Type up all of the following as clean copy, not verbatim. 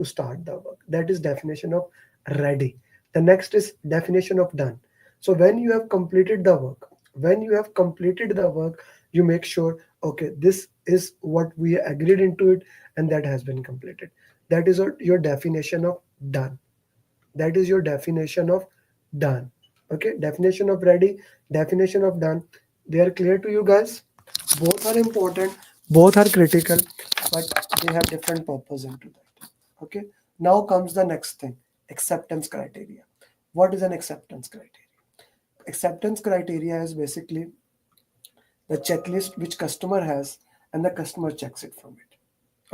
to start the work. That is definition of ready. The next is definition of done. So when you have completed the work, you make sure, okay, this is what we agreed into it, and that has been completed. That is your definition of done. That is your definition of done. Okay, definition of ready, definition of done. They are clear to you guys. Both are important, both are critical, but they have different purpose into that. Okay, now comes the next thing, acceptance criteria. What is an acceptance criteria? Acceptance criteria is basically the checklist which customer has, and the customer checks it from it.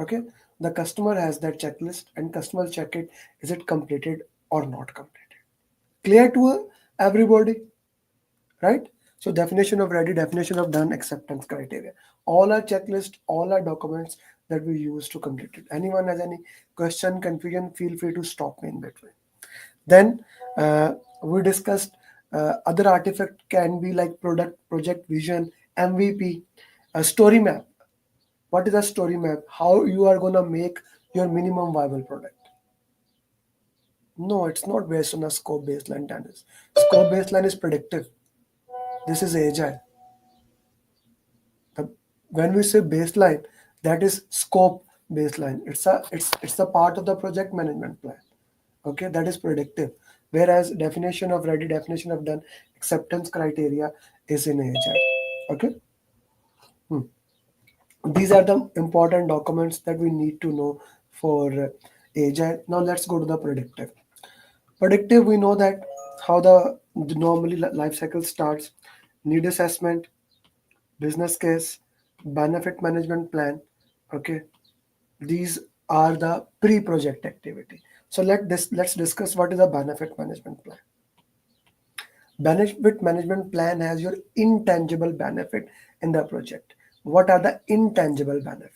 Okay, the customer has that checklist and customer check it, is it completed or not completed. Clear to everybody, right? So definition of ready, definition of done, acceptance criteria, all our checklist, all our documents that we use to complete it. Anyone has any question, confusion, feel free to stop me in between. Then we discussed other artifact can be like product, project vision, MVP, a story map. What is a story map? How you are gonna make your minimum viable product. No, it's not based on a scope baseline, Dennis. Scope baseline is predictive. This is agile. The, when we say baseline, that is scope baseline. It's a part of the project management plan. Okay, that is predictive. Whereas definition of ready, definition of done, acceptance criteria is in agile. Okay. Hmm. These are the important documents that we need to know for agile. Now let's go to the predictive. Predictive, we know that how the normally life cycle starts: need assessment, business case, benefit management plan. Okay, these are the pre-project activity. So let's discuss what is a benefit management plan. Benefit management plan has your intangible benefit in the project. What are the intangible benefit?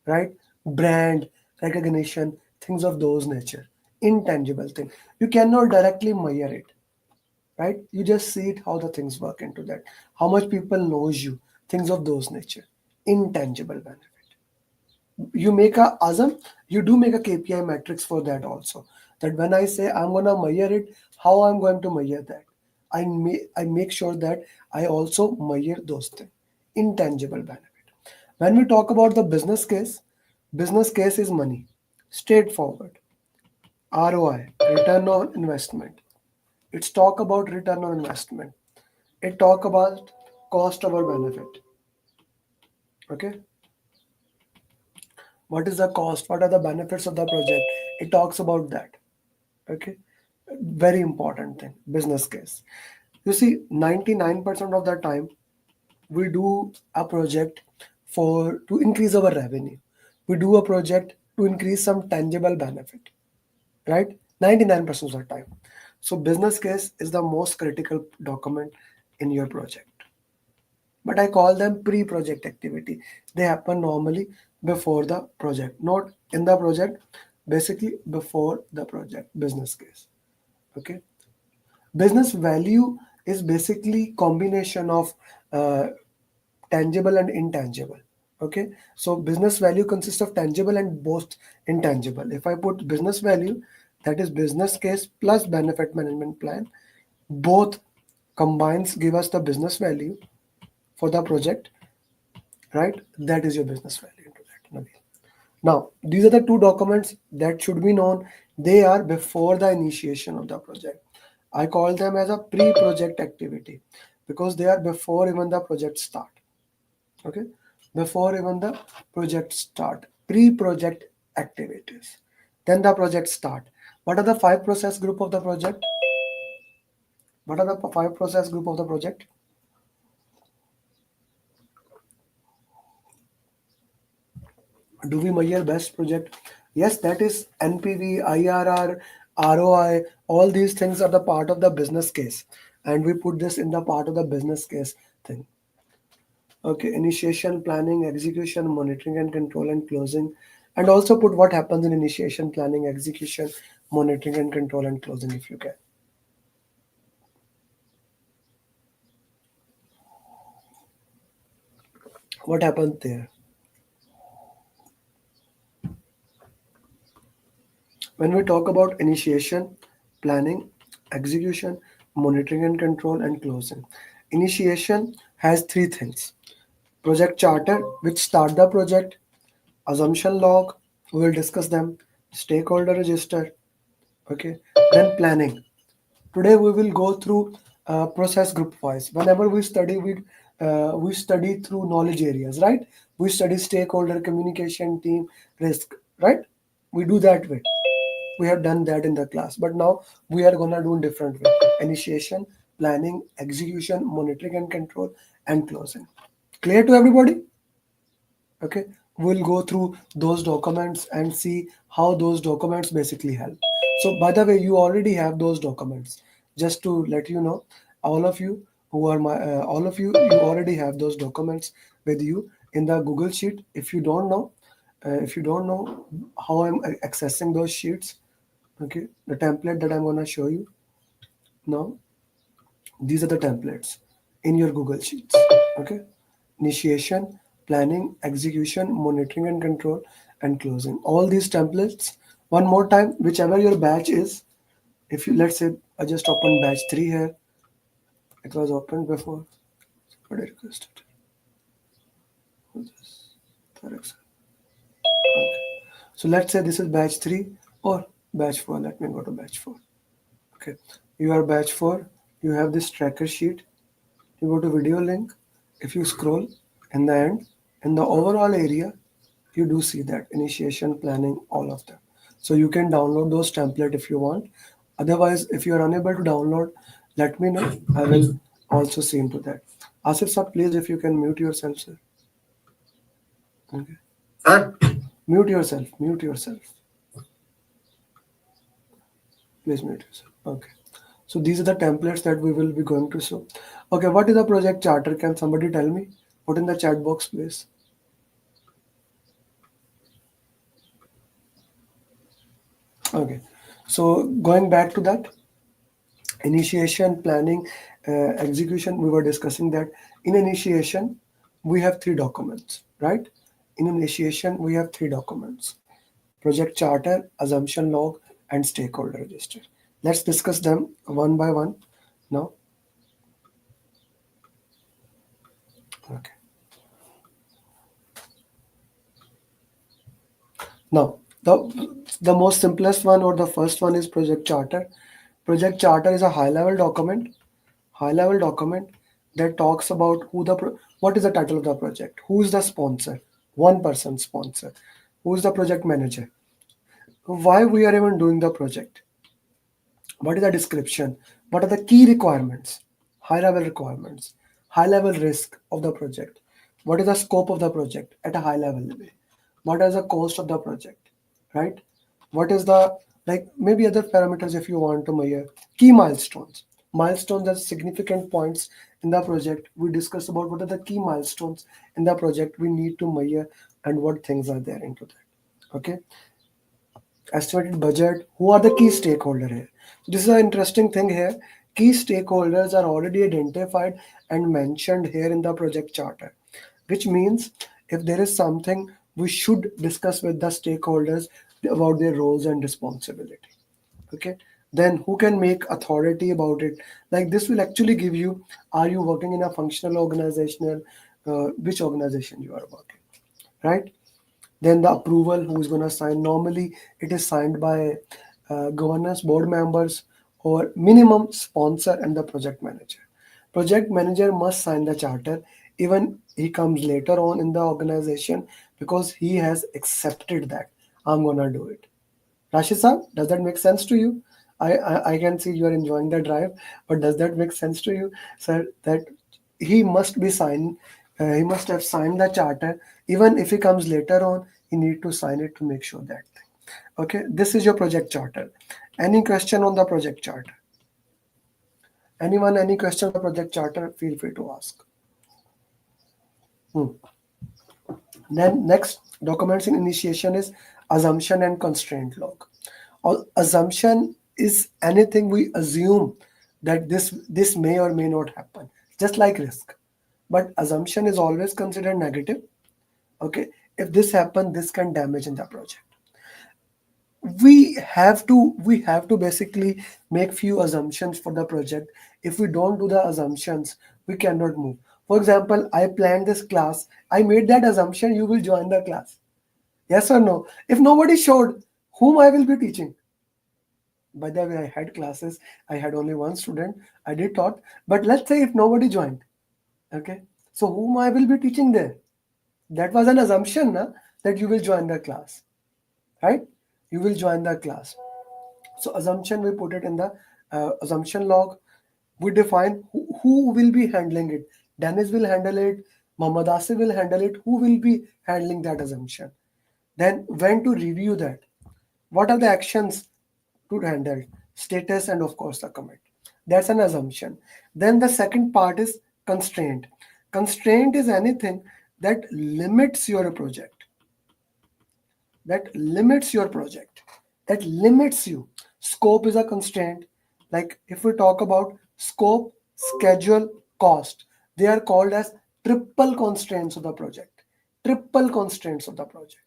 Right? Brand, recognition, things of those nature. Intangible thing. You cannot directly measure it, right? You just see it how the things work into that. How much people knows you, things of those nature. Intangible benefit. You make a assumption, you do make a KPI metrics for that also. That when I say I'm gonna measure it, how I'm going to measure that? I make sure that I also measure those things. Intangible benefit. When we talk about the business case is money, straightforward. ROI, return on investment. It's talk about return on investment. It talk about cost over benefit. Okay, what is the cost? What are the benefits of the project? It talks about that. Okay, very important thing, business case. You see, 99% of the time we do a project for to increase our revenue. We do a project to increase some tangible benefit, right? 99% of the time. So business case is the most critical document in your project. But I call them pre-project activity. They happen normally before the project, not in the project, basically before the project. Business case. Okay, business value is basically combination of uh, tangible and intangible. Okay, so business value consists of tangible and both intangible. If I put business value, that is business case plus benefit management plan, both combines give us the business value for the project, right? That is your business value into that, Nabil. Now, these are the two documents that should be known. They are before the initiation of the project. I call them as a pre-project activity because they are before even the project start. Okay, before even the project start, pre-project activities. Then the project start. What are the five process group of the project? What are the five process group of the project? Do we measure best project? Yes, that is NPV, IRR, ROI. All these things are the part of the business case, and we put this in the part of the business case thing. Okay, initiation, planning, execution, monitoring and control, and closing. And also put what happens in initiation, planning, execution, monitoring and control, and closing if you can. What happened there? When we talk about initiation, planning, execution, monitoring and control, and closing, initiation has three things: project charter, which start the project; assumption log, we will discuss them; stakeholder register, okay, then planning. Today we will go through process group wise. Whenever we study through knowledge areas, right? We study stakeholder communication, team, risk, right? We do that way. We have done that in the class, but now we are gonna do in different way: initiation, planning, execution, monitoring and control, and closing. Clear to everybody? Okay, we'll go through those documents and see how those documents basically help. So by the way, you already have those documents. Just to let you know, all of you who are my all of you already have those documents with you in the Google sheet. If you don't know how I'm accessing those sheets, okay, the template that I'm going to show you now, these are the templates in your Google sheets. Okay, initiation, planning, execution, monitoring and control, and closing, all these templates. One more time, whichever your batch is, if you, let's say I just opened batch 3 here, it was opened before, but I requested this. Okay. So let's say this is batch 3 or batch 4. Let me go to batch 4. Okay, you are batch 4, you have this tracker sheet. You go to video link. If you scroll in the end, in the overall area, you do see that initiation, planning, all of them. So you can download those template if you want. Otherwise, if you are unable to download, let me know. I will also see into that. Asif sir, please, if you can mute yourself, sir. Okay. Sir, Mute yourself. Mute yourself. Please mute yourself. Okay. So these are the templates that we will be going to show. Okay, what is a project charter? Can somebody tell me? Put in the chat box, please. Okay. So going back to that, initiation, planning, execution, we were discussing that in initiation, we have three documents, right? In initiation, we have three documents: project charter, assumption log, and stakeholder register. Let's discuss them one by one now. Okay. Now, the most simplest one or the first one is project charter. Project charter is a high level document that talks about what is the title of the project, who is the sponsor, one person sponsor, who is the project manager, why we are even doing the project, what is the description, what are the key requirements, high level requirements, high level risk of the project, what is the scope of the project at a high level, what is the cost of the project, right? What is the, like, maybe other parameters if you want to measure key milestones are significant points in the project. We discuss about what are the key milestones in the project we need to measure and what things are there into that. Okay, estimated budget, who are the key stakeholder here. So this is an interesting thing here. Key stakeholders are already identified and mentioned here in the project charter, which means if there is something, we should discuss with the stakeholders about their roles and responsibility. Okay, then who can make authority about it? Like, this will actually give you, are you working in a functional organizational, which organization you are working, right? Then the approval, who is going to sign? Normally it is signed by governance board members or minimum sponsor and the project manager. Project manager must sign the charter even he comes later on in the organization, because he has accepted that I'm going to do it. Rashisa, does that make sense to you? I can see you are enjoying the drive, but does that make sense to you, sir? That he must be signed, he must have signed the charter. Even if he comes later on, he need to sign it to make sure that thing. Okay, this is your project charter. Any question on the project charter? Anyone, any question on the project charter? Feel free to ask. Hmm. Then next documents in initiation is assumption and constraint log. Assumption is anything we assume that this may or may not happen, just like risk. But assumption is always considered negative. Okay, if this happen, this can damage in the project. we have to basically make few assumptions for the project. If we don't do the assumptions, we cannot move. For example, I planned this class, I made that assumption you will join the class. Yes or no? If nobody showed, whom I will be teaching? By the way, I had classes, I had only one student, I did taught, but let's say if nobody joined, okay, so whom I will be teaching there? That was an assumption, na, that you will join the class, right? You will join the class. So assumption, we put it in the assumption log. We define who will be handling it. Dennis will handle it. Muhammad Asif will handle it. Who will be handling that assumption? Then when to review that? What are the actions to handle? Status and of course the commit. That's an assumption. Then the second part is constraint. Constraint is anything that limits your project, that limits your project, that limits you. Scope is a constraint. Like if we talk about scope, schedule, cost, they are called as triple constraints of the project. Triple constraints of the project.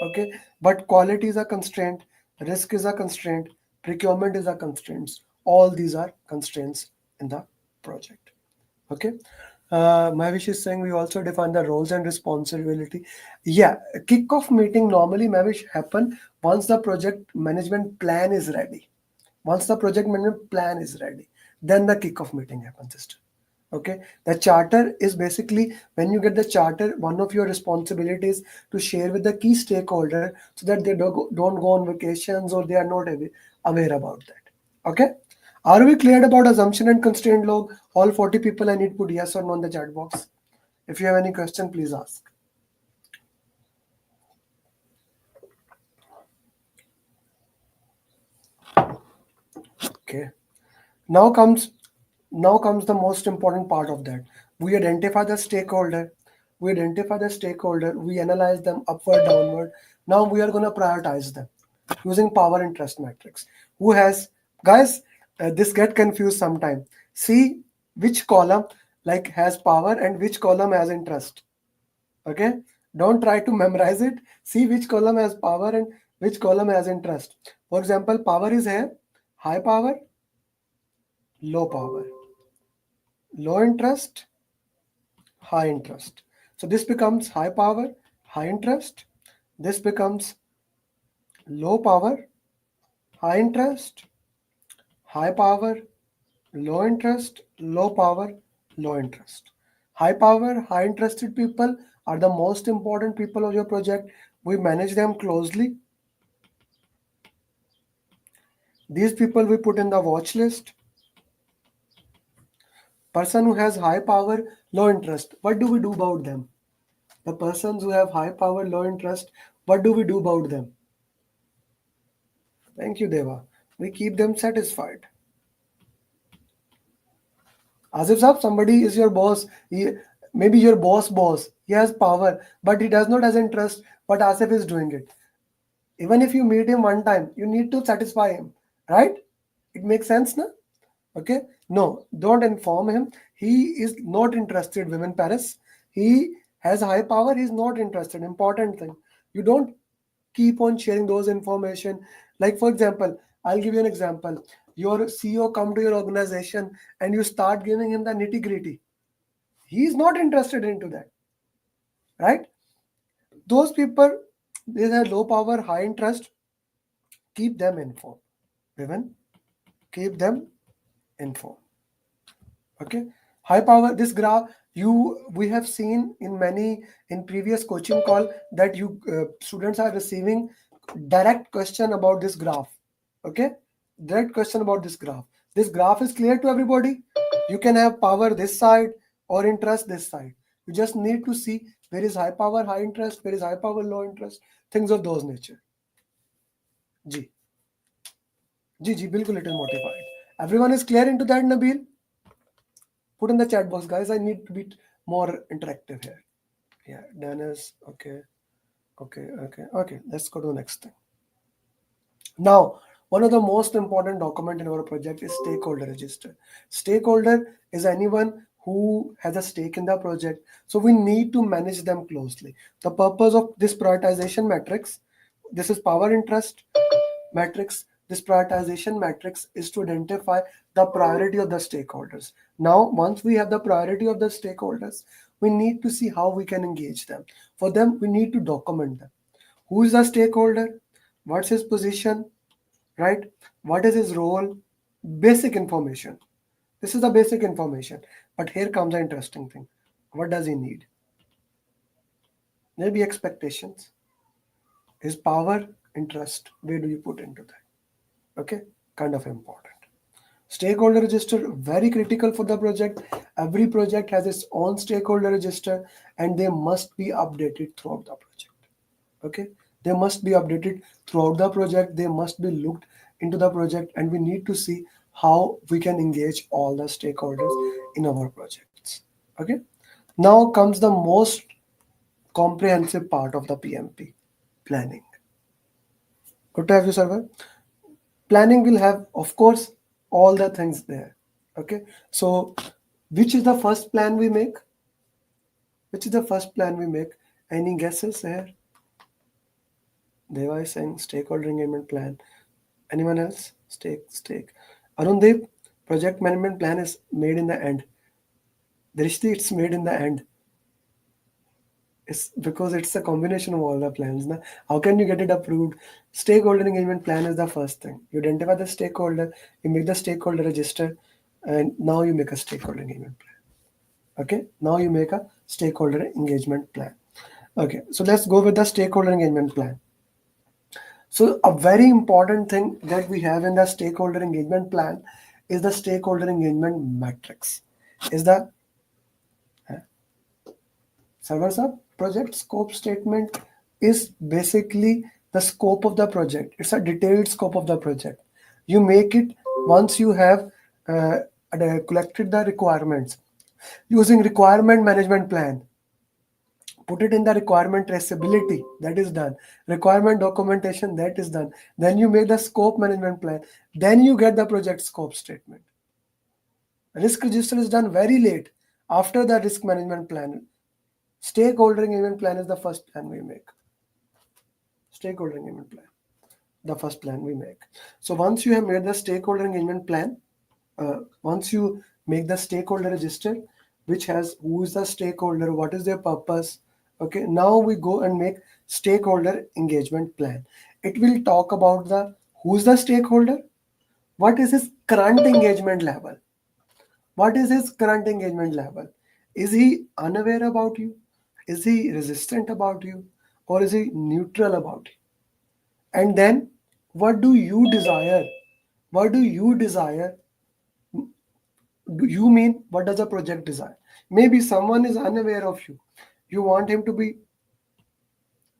Okay, but quality is a constraint, risk is a constraint, procurement is a constraint. All these are constraints in the project. Okay. Mavish is saying we also define the roles and responsibility. Yeah, kickoff meeting normally, Mavish, happen once the project management plan is ready. Once the project management plan is ready, then the kickoff meeting happens, sister. Okay, the charter is basically when you get the charter, one of your responsibilities to share with the key stakeholder so that they don't go on vacations or they are not aware about that. Okay, are we cleared about assumption and constraint log? All 40 people, I need to put yes or no in the chat box. If you have any question, please ask. Okay, now comes the most important part of that. We identify the stakeholder, we analyze them upward, downward. Now we are going to prioritize them using power and trust matrix. Who has, guys, this get confused sometime. See which column like has power and which column has interest. Okay, don't try to memorize it. See which column has power and which column has interest. For example, power is here, high power, low power, low interest, high interest. So this becomes high power, high interest. This becomes low power, high interest, high power, low interest, low power, low interest. High power, high interested people are the most important people of your project. We manage them closely. These people we put in the watch list. Person who has high power, low interest, what do we do about them? The persons who have high power, low interest, what do we do about them? Thank you, Deva. We keep them satisfied. As if somebody is your boss, maybe your boss, he has power, but he does not has interest, but Asif is doing it. Even if you meet him one time, you need to satisfy him, right? It makes sense, na? Okay? No, don't inform him. He is not interested, women Paris. He has high power, he's not interested. Important thing. You don't keep on sharing those information. Like for example, I'll give you an example. Your CEO come to your organization and you start giving him the nitty gritty. He's not interested into that, right? Those people, they have low power, high interest. Keep them informed. Women, keep them informed. Okay, high power, this graph, we have seen in many in previous coaching call that you students are receiving direct question about this graph. Okay, direct question about this graph is clear to everybody. You can have power this side or interest this side. You just need to see where is high power, high interest, where is high power, low interest, things of those nature. Ji, ji, bilkul, it is motivated. Everyone is clear into that, Nabil? Put in the chat box, guys. I need to be more interactive here. Yeah, Dennis. Okay, okay. Let's go to the next thing. Now, one of the most important document in our project is stakeholder register. Stakeholder is anyone who has a stake in the project. So we need to manage them closely. The purpose of this prioritization matrix, this is power interest. matrix, this prioritization matrix is to identify the priority of the stakeholders. Now, once we have the priority of the stakeholders, we need to see how we can engage them. For them, we need to document them. Who is the stakeholder? What's his position? Right? What is his role? Basic information. This is the basic information. But here comes the interesting thing. What does he need? Maybe expectations, his power, interest. Where do you put into that? Okay, kind of important. Stakeholder register, very critical for the project. Every project has its own stakeholder register and they must be updated throughout the project. Okay, they must be updated throughout the project. They must be looked into the project and we need to see how we can engage all the stakeholders in our projects. Okay, now comes the most comprehensive part of the PMP, planning. Good to have you, Sarvar. Planning will have, of course, all the things there. Okay, so which is the first plan we make? Which is the first plan we make? Any guesses here? Deva is saying stakeholder engagement plan. Anyone else? Stake. Arundeep, project management plan is made in the end. Drishti, it's made in the end. It's because it's a combination of all the plans. Na? How can you get it approved? Stakeholder engagement plan is the first thing. You identify the stakeholder, you make the stakeholder register, and now you make a stakeholder engagement plan. Okay, now you make a stakeholder engagement plan. Okay, so let's go with the stakeholder engagement plan. So a very important thing that we have in the stakeholder engagement plan is the stakeholder engagement matrix. Is the server sub project scope statement is basically the scope of the project. It's a detailed scope of the project. You make it once you have uh, collected the requirements using requirement management plan. Put it in the requirement traceability, that is done. Requirement documentation, that is done. Then you make the scope management plan. Then you get the project scope statement. Risk register is done very late after the risk management plan. Stakeholder engagement plan is the first plan we make. Stakeholder engagement plan, the first plan we make. So once you have made the stakeholder engagement plan, once you make the stakeholder register, which has who is the stakeholder, what is their purpose. Okay, now we go and make stakeholder engagement plan. It will talk about the who's the stakeholder, what is his current engagement level, what is his current engagement level, is he unaware about you, is he resistant about you, or is he neutral about you, and then what do you desire, what do you desire, do you mean what does a project desire. Maybe someone is unaware of you, you want him to be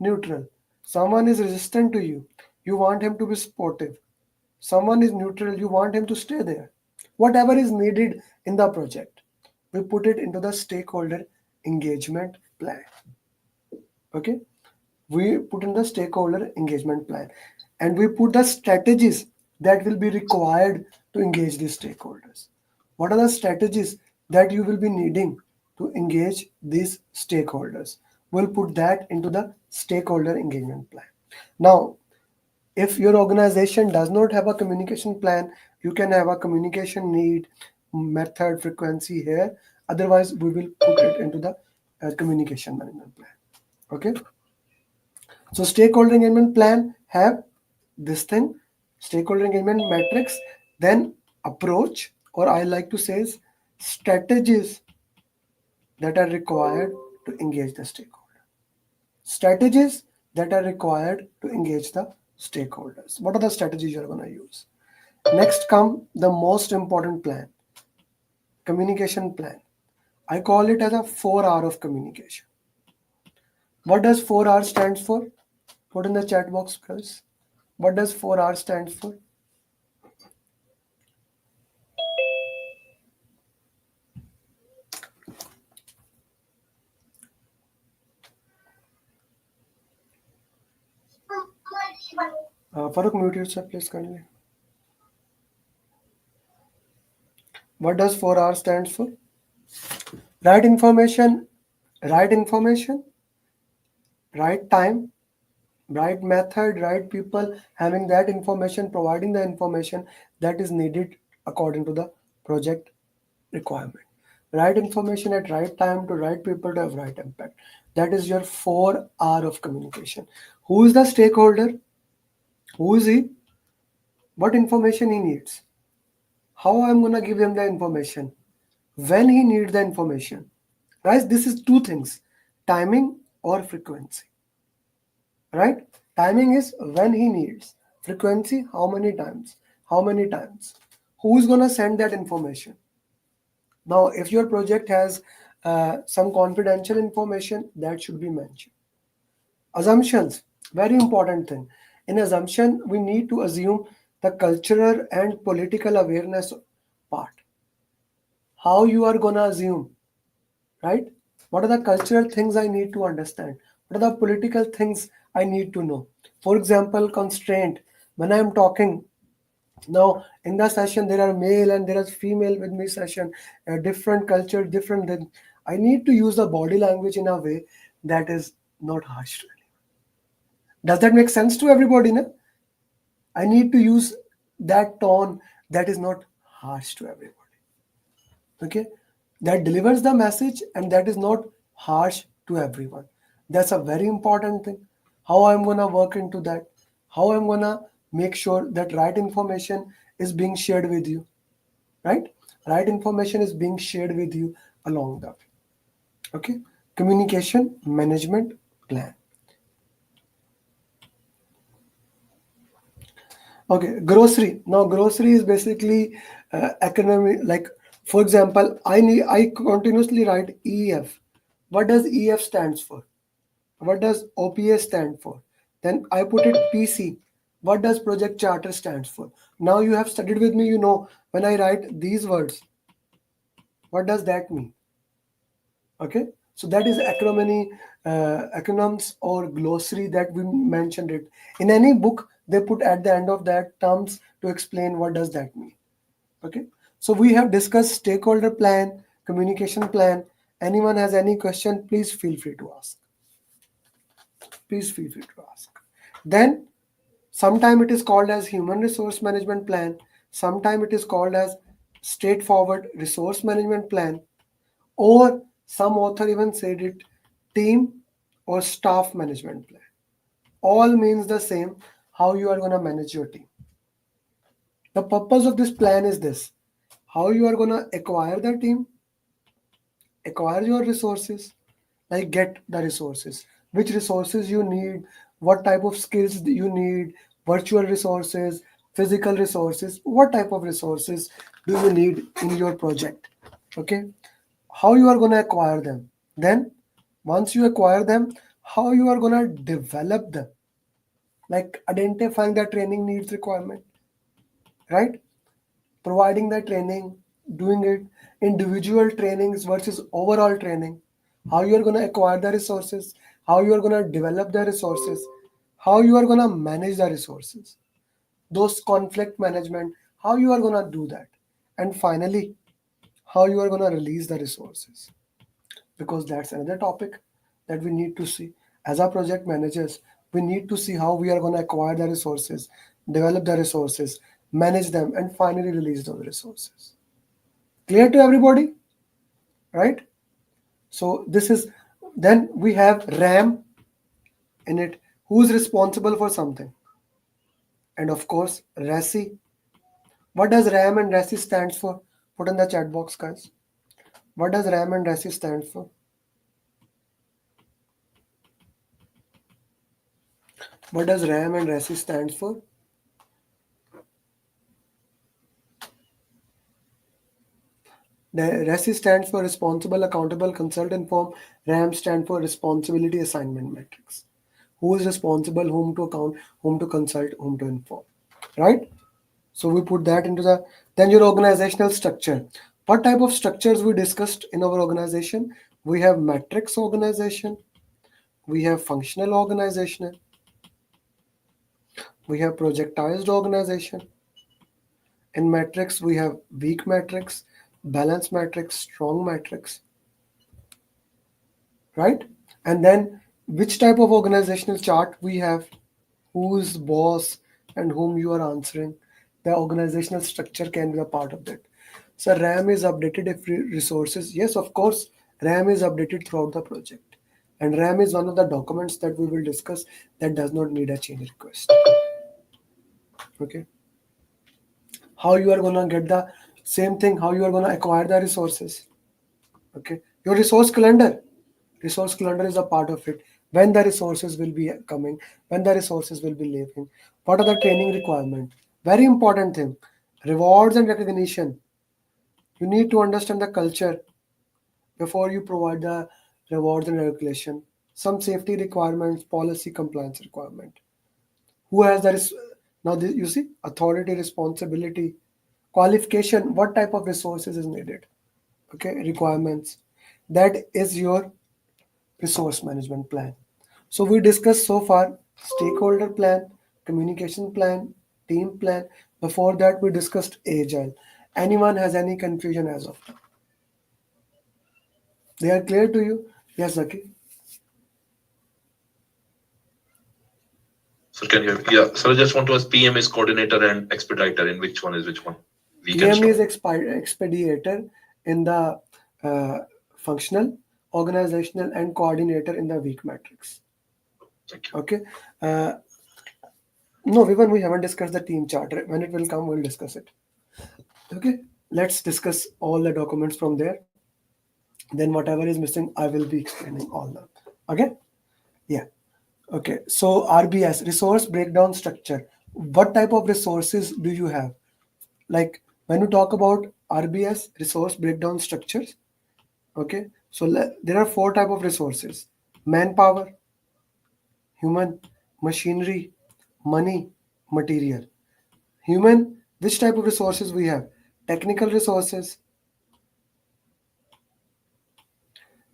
neutral. Someone is resistant to you, you want him to be supportive. Someone is neutral, you want him to stay there. Whatever is needed in the project, we put it into the stakeholder engagement plan. Okay, we put in the stakeholder engagement plan and we put the strategies that will be required to engage these stakeholders. What are the strategies that you will be needing to engage these stakeholders? We'll put that into the stakeholder engagement plan. Now, if your organization does not have a communication plan, you can have a communication need, method, frequency here. Otherwise, we will put it into the communication management plan. Okay. So stakeholder engagement plan have this thing, stakeholder engagement matrix, then approach, or I like to say is strategies that are required to engage the stakeholder. Strategies that are required to engage the stakeholders. What are the strategies you're going to use? Next come the most important plan, communication plan. I call it as a 4 hour of communication. What does 4 hours stands for? Put in the chat box, guys. What does 4 hours stands for? Farooq, mute yourself, please, kindly. What does 4 hours stands for? Right information, right information, right time, Right method, right people, having that information, providing the information that is needed according to the project requirement. Right information at right time to right people to have right impact. That is your 4R of communication. Who is the stakeholder? Who is he? What information he needs? How I'm gonna give him the information? When he needs the information? Guys, this is two things: timing or frequency. Right? Timing is when he needs. Frequency, how many times? How many times? Who's gonna send that information? Now, if your project has some confidential information, that should be mentioned. Assumptions, very important thing. In assumption, we need to assume the cultural and political awareness part. How you are gonna assume, right? What are the cultural things I need to understand? What are the political things I need to know? For example, constraint. When I am talking now in the session, there are male and there is female with me session, different culture, different. Then I need to use the body language in a way that is not harsh to anyone. Does that make sense to everybody? No? I need to use that tone that is not harsh to everybody. Okay, that delivers the message and that is not harsh to everyone. That's a very important thing. How I'm gonna work into that, how I'm gonna make sure that right information is being shared with you, right? Right information is being shared with you along the way. Okay, communication management plan. Okay, grocery. Now, grocery is basically economy. Like, for example, I continuously write EF. What does EF stands for? What does OPA stand for? Then I put it PC. What does project charter stands for? Now you have studied with me. You know when I write these words, what does that mean? Okay, so that is acronymy, acronyms or glossary that we mentioned it in any book. They put at the end of that terms to explain what does that mean. Okay, so we have discussed stakeholder plan, communication plan. Anyone has any question, please feel free to ask. Please feel free to ask. Then sometime it is called as human resource management plan. Sometime it is called as straightforward resource management plan, or some author even said it team or staff management plan. All means the same: how you are going to manage your team. The purpose of this plan is this: how you are going to acquire the team, acquire your resources, like get the resources, which resources you need, what type of skills you need, virtual resources, physical resources, what type of resources do you need in your project. Okay, how you are going to acquire them. Then once you acquire them, how you are going to develop them, like identifying the training needs requirement, right? Providing the training, doing it individual trainings versus overall training, how you are going to acquire the resources, how you are going to develop the resources, how you are going to manage the resources, those conflict management, how you are going to do that, and finally how you are going to release the resources, because that's another topic that we need to see. As our project managers, we need to see how we are going to acquire the resources, develop the resources, manage them, and finally release those resources. Clear to everybody, right? So this is, then we have RAM in it, who's responsible for something, and of course RASI. What does RAM and RASI stands for? Put in the chat box, guys. What does RAM and RASI stand for? What does RAM and RASI stands for? The RASI stands for responsible, accountable, consult, inform. RAM stands for responsibility assignment matrix. Who is responsible, whom to account, whom to consult, whom to inform. Right? So we put that into the, then your organizational structure. What type of structures we discussed in our organization? We have matrix organization, we have functional organization, we have projectized organization. In matrix, we have weak matrix, balanced matrix, strong matrix, right? And then which type of organizational chart we have? who's boss and whom you are answering. The organizational structure can be a part of that. So RAM is updated if resources. Yes, of course, RAM is updated throughout the project. And RAM is one of the documents that we will discuss that does not need a change request. Okay. How you are gonna get the same thing, how you are gonna acquire the resources. Okay. Your resource calendar is a part of it. When the resources will be coming, when the resources will be leaving, what are the training requirement? Very important thing. Rewards and recognition. You need to understand the culture before you provide the rewards and recognition. Some safety requirements, policy compliance requirement. Who has the now this, you see authority, responsibility, qualification. What type of resources is needed? Okay, requirements. That is your resource management plan. So we discussed so far stakeholder plan, communication plan, team plan. Before that, we discussed agile. Anyone has any confusion as of now? They are clear to you? Yes, Zaki. So can you? Yeah. So I just want to ask, PM is coordinator and expediter. In which one is which one? We can PM start. is expeditor in the uh, functional, organizational, and coordinator in the weak matrix. Thank you. Okay. Uh, no, Vivan, we haven't discussed the team charter. When it will come, we'll discuss it. Okay. Let's discuss all the documents from there. Then whatever is missing, I will be explaining all them. Okay. Yeah. Okay. So RBS, resource breakdown structure. What type of resources do you have? Like when you talk about RBS, resource breakdown structures. Okay. So there are four type of resources: manpower, human, machinery, money, material. Human, which type of resources we have? Technical resources.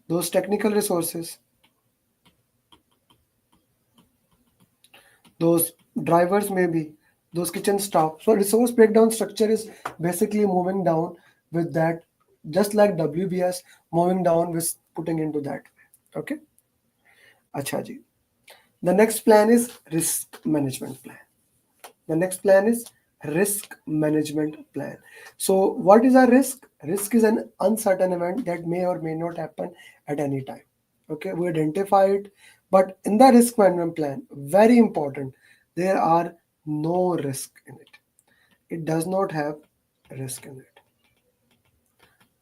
Those technical resources, those drivers maybe, those kitchen staff. So resource breakdown structure is basically moving down with that, just like WBS moving down with putting into that. Okay. Acha ji. The next plan is risk management plan. The next plan is risk management plan. So what is a risk? Risk is an uncertain event that may or may not happen at any time. Okay, we identify it, but in the risk management plan, very important, there are no risk in it. It does not have risk in it.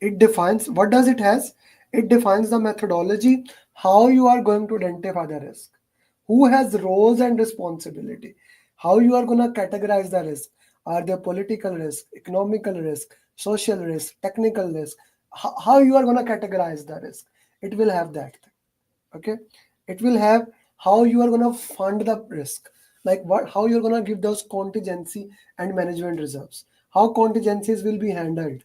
It defines, what does it has? It defines the methodology, how you are going to identify the risk, who has roles and responsibility, how you are going to categorize the risk. Are there political risk, economical risk, social risk, technical risk? How you are going to categorize the risk? It will have that thing. Okay, it will have how you are going to fund the risk, like what, how you're going to give those contingency and management reserves, how contingencies will be handled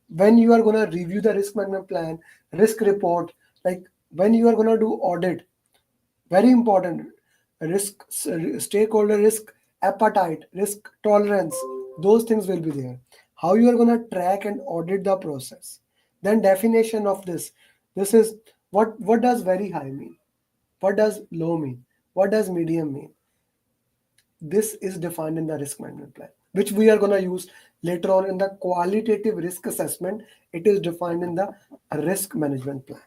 when you are going to review the risk management plan, risk report, like when you are going to do audit. Very important. Risk, stakeholder risk appetite, risk tolerance, those things will be there. How you are going to track and audit the process. Then definition of this. This is what does very high mean? What does low mean? What does medium mean? This is defined in the risk management plan, which we are going to use later on in the qualitative risk assessment. It is defined in the risk management plan.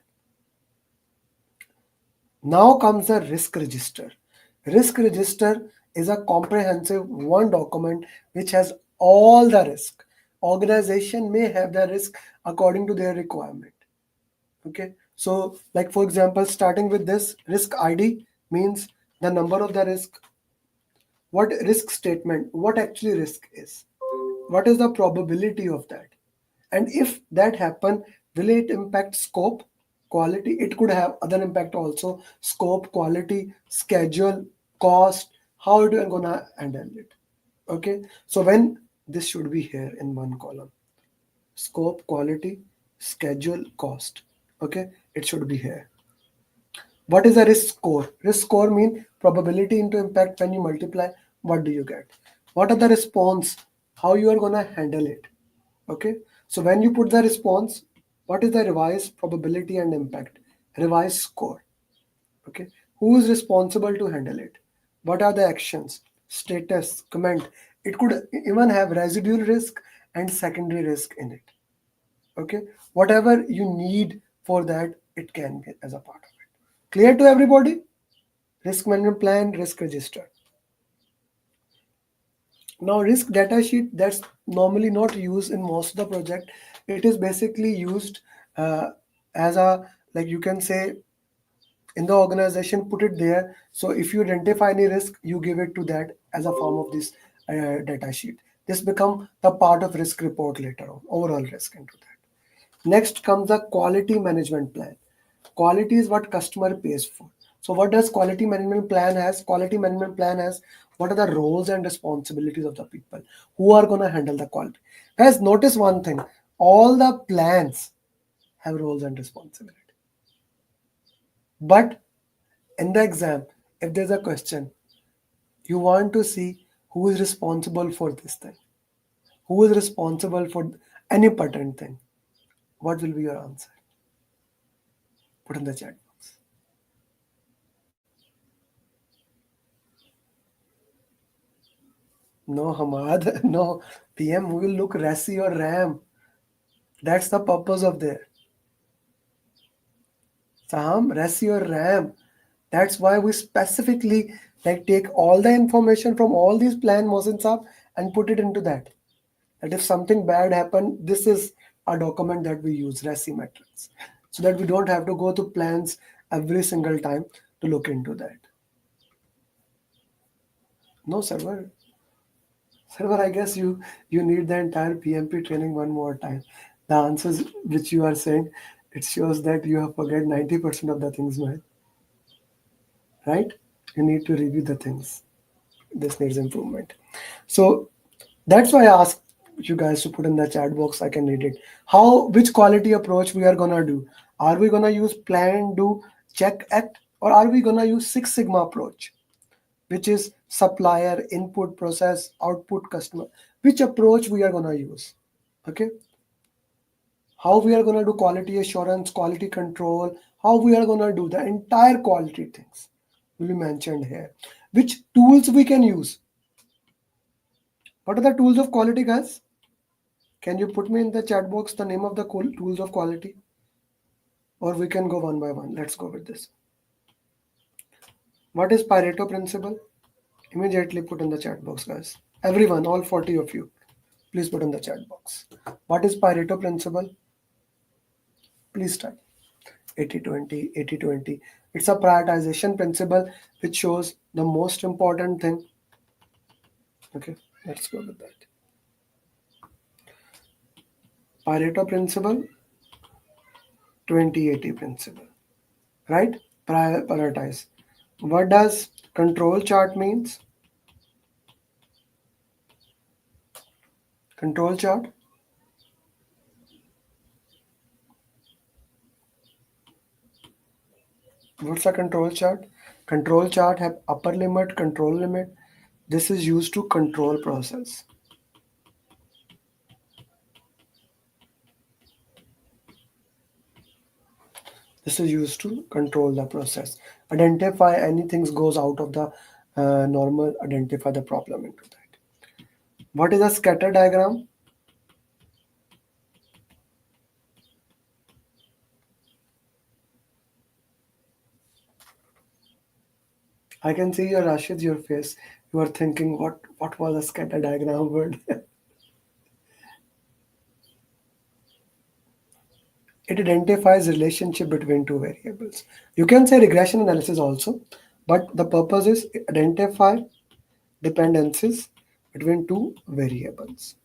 Now comes the risk register. Risk register is a comprehensive one document which has all the risk. Organization may have the risk according to their requirement. Okay, so like for example, starting with this risk ID means the number of the risk, what risk statement, what actually risk is, what is the probability of that, and if that happen, will it impact scope, quality? It could have other impact also: scope, quality, schedule, cost, how it are gonna handle it. Okay, so when this should be here in one column: scope, quality, schedule, cost. Okay, it should be here. What is a risk score? Risk score mean probability into impact. When you multiply, what do you get? What are the response? How you are gonna handle it? Okay. So when you put the response, what is the revised probability and impact? Revised score. Okay. Who is responsible to handle it? What are the actions, status, comment? It could even have residual risk and secondary risk in it. Okay, whatever you need for that, it can be as a part of it. Clear to everybody? Risk management plan, risk register. Now, risk data sheet, that's normally not used in most of the project. It is basically used uh, as a, like you can say, in the organization, put it there. So if you identify any risk, you give it to that as a form of this data sheet. This become the part of risk report later on, overall risk into that. Next comes the quality management plan. Quality is what customer pays for. So what does quality management plan has? Quality management plan has what are the roles and responsibilities of the people who are going to handle the quality. Guys, notice one thing. All the plans have roles and responsibility. But in the exam, if there's a question, you want to see who is responsible for this thing, who is responsible for any pattern thing. What will be your answer? Put in the chat box. No, Hamad, no. PM will look RASI or RAM. That's the purpose of there. Sam, RASI or RAM. That's why we specifically like take all the information from all these plan Mohsin Saab and put it into that. That if something bad happened, this is a document that we use, RASI metrics, so that we don't have to go to plans every single time to look into that. No, server. Server, I guess you need the entire PMP training one more time. The answers which you are saying, it shows that you have forget 90% of the things, man. Right? You need to review the things. This needs improvement. So that's why I asked you guys to put in the chat box. I can read it. Which quality approach we are gonna do? Are we gonna use plan, do, check, act, or are we gonna use Six Sigma approach, which is supplier, input, process, output, customer? Which approach we are gonna use? Okay, how we are gonna do quality assurance, quality control, how we are gonna do the entire quality things will be mentioned here. Which tools we can use? What are the tools of quality, guys? Can you put me in the chat box the name of the tools of quality? Or we can go one by one. Let's go with this. What is Pareto principle? Immediately put in the chat box, guys. Everyone, all 40 of you, please put in the chat box. What is Pareto principle? Please type 80-20, 80-20. It's a prioritization principle which shows the most important thing. Okay, let's go with that. Pareto principle, 20-80 principle, right? Prioritize. What does control chart means? Control chart. What's a control chart? Control chart have upper limit, control limit. This is used to control process. This is used to control the process. Identify anything goes out of the normal. Identify the problem into that. What is a scatter diagram? I can see your Rashid, your face. You are thinking, what was a scatter diagram word? It identifies relationship between two variables. You can say regression analysis also, but the purpose is identify dependencies between two variables.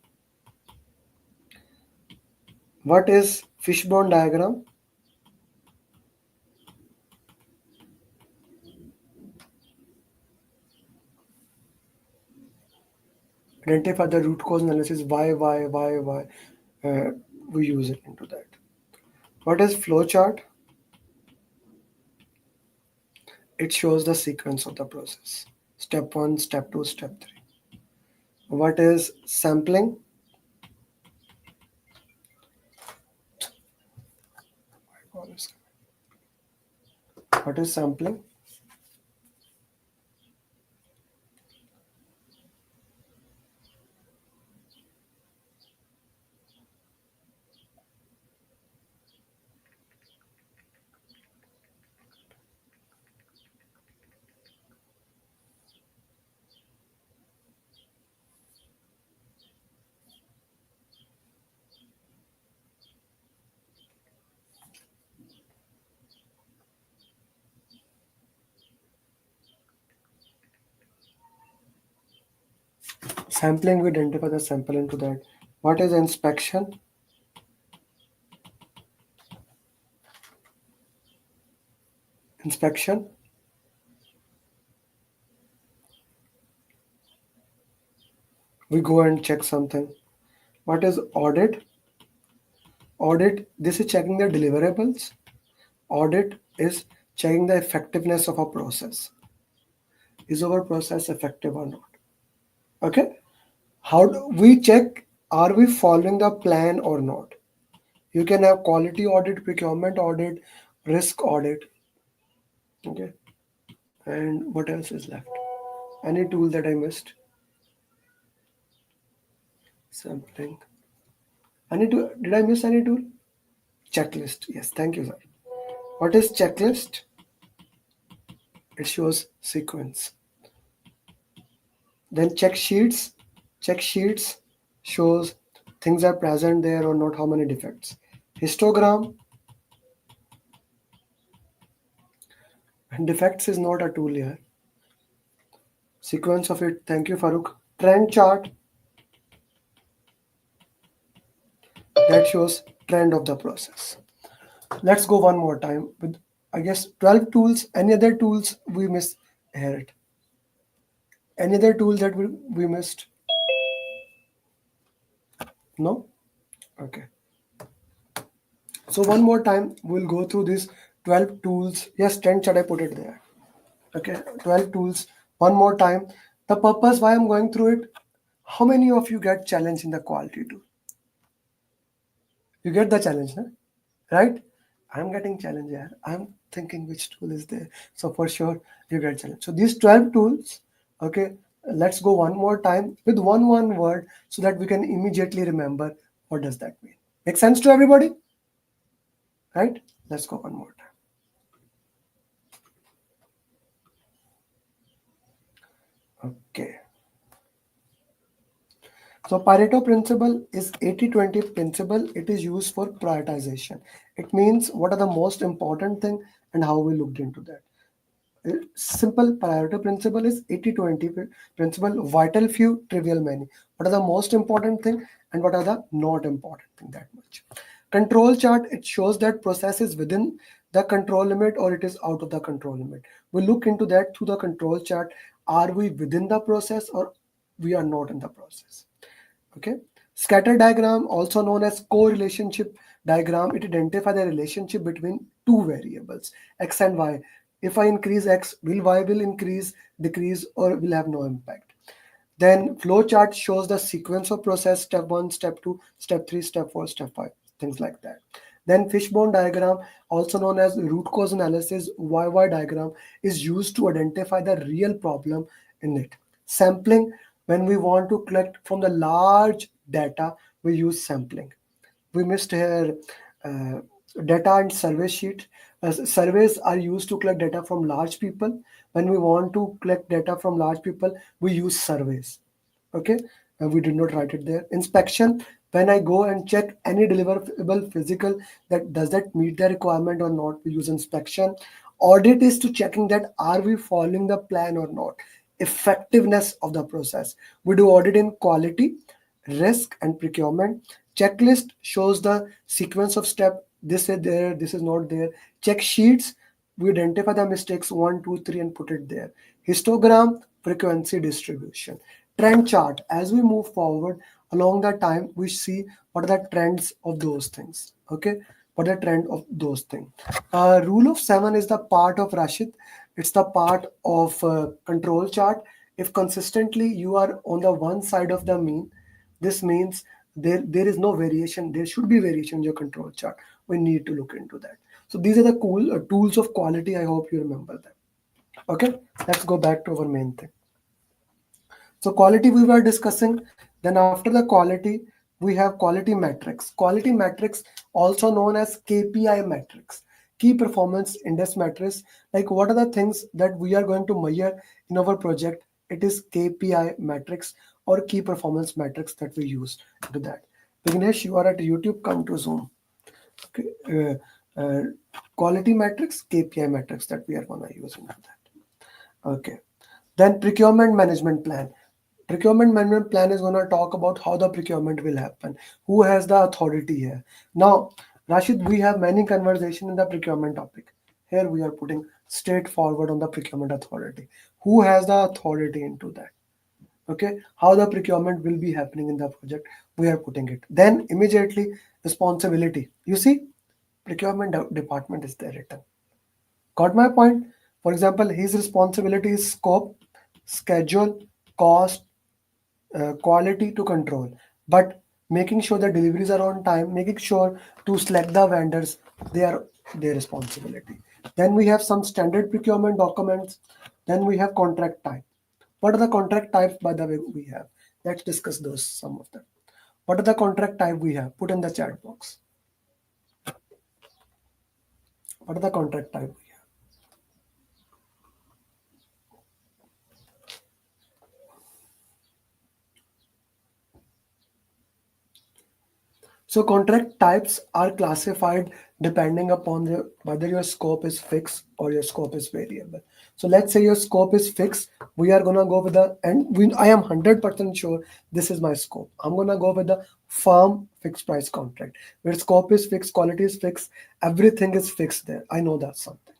What is fishbone diagram? Identify the root cause analysis. Why? Uh, we use it into that. What is flowchart? It shows the sequence of the process. Step 1, step 2, step 3. What is sampling? What is sampling? Sampling, we identify the sample into that. What is inspection? Inspection, we go and check something. What is audit? Audit, this is checking the deliverables. Audit is checking the effectiveness of a process. Is our process effective or not? Okay. How do we check, are we following the plan or not? You can have quality audit, procurement audit, risk audit. Okay. And what else is left? Any tool that I missed? Sampling. Any tool? Did I miss any tool? Checklist. Yes, thank you, sir. What is checklist? It shows sequence. Then check sheets. Check sheets shows things are present there or not, how many defects. Histogram, and defects is not a tool here. Sequence of it. Thank you, Farooq. Trend chart, that shows trend of the process. Let's go one more time with, I guess, 12 tools. Any other tools we missed here? Any other tool that we missed? No? Okay. So one more time, we'll go through these 12 tools. Yes, 10 should I put it there? Okay, 12 tools. One more time. The purpose why I'm going through it, how many of you get challenged in the quality tool? You get the challenge, huh? Right? I'm getting challenged here. I'm thinking which tool is there. So for sure, you get challenged. So these 12 tools, okay, let's go one more time with one word so that we can immediately remember what does that mean. Make sense to everybody? Right? Let's go one more time. Okay. So Pareto principle is 80-20 principle. It is used for prioritization. It means what are the most important thing and how we looked into that. Simple Pareto principle is 80-20 principle, vital few, trivial many. What are the most important thing and what are the not important thing that much. Control chart, it shows that process is within the control limit or it is out of the control limit. We look into that through the control chart. Are we within the process or we are not in the process? Okay. Scatter diagram, also known as co-relationship diagram, it identifies the relationship between two variables, x and y. If I increase x, will y will increase, decrease, or will have no impact. Then flow chart shows the sequence of process, step 1, step 2, step 3, step 4, step 5, things like that. Then fishbone diagram, also known as root cause analysis, YY diagram, is used to identify the real problem in it. Sampling, when we want to collect from the large data, we use sampling. We missed here data and survey sheet. Surveys are used to collect data from large people. When we want to collect data from large people, we use surveys. Okay, we did not write it there. Inspection, when I go and check any deliverable physical, that does that meet the requirement or not, we use inspection. Audit is to checking that are we following the plan or not. Effectiveness of the process, we do audit in quality, risk, and procurement. Checklist shows the sequence of step, this is there, this is not there. Check sheets, we identify the mistakes 1 2 3 and put it there. Histogram, frequency distribution. Trend chart, as we move forward along the time, we see what are the trends of those things. Okay, what are the trend of those things. Rule of 7 is the part of Rashid. It's the part of control chart. If consistently you are on the one side of the mean, this means there is no variation. There should be variation in your control chart. We need to look into that. So these are the cool tools of quality. I hope you remember them. Okay, let's go back to our main thing. So quality we were discussing. Then after the quality, we have quality metrics. Quality metrics, also known as KPI metrics, key performance index metrics. Like what are the things that we are going to measure in our project? It is KPI metrics or key performance metrics that we use to that. Vignesh, you are at YouTube, come to Zoom. Okay. Quality metrics, KPI metrics that we are going to use into that. Okay. Then procurement management plan. Procurement management plan is going to talk about how the procurement will happen, who has the authority here. Now, Rashid, we have many conversation in the procurement topic. Here we are putting straightforward on the procurement authority. Who has the authority into that? Okay, how the procurement will be happening in the project, we are putting it. Then immediately responsibility. You see, department is there written. Got my point? For example, his responsibility is scope, schedule, cost, quality to control, but making sure the deliveries are on time, making sure to select the vendors, they are their responsibility. Then we have some standard procurement documents. Then we have contract type. What are the contract types, by the way, we have? Let's discuss those, some of them. What are the contract type we have? Put in the chat box. What are the contract type we have? So contract types are classified depending upon whether your scope is fixed or your scope is variable. So let's say your scope is fixed. We are gonna go with I am 100% sure this is my scope. I'm gonna go with the firm fixed price contract where scope is fixed, quality is fixed, everything is fixed there. I know that's something.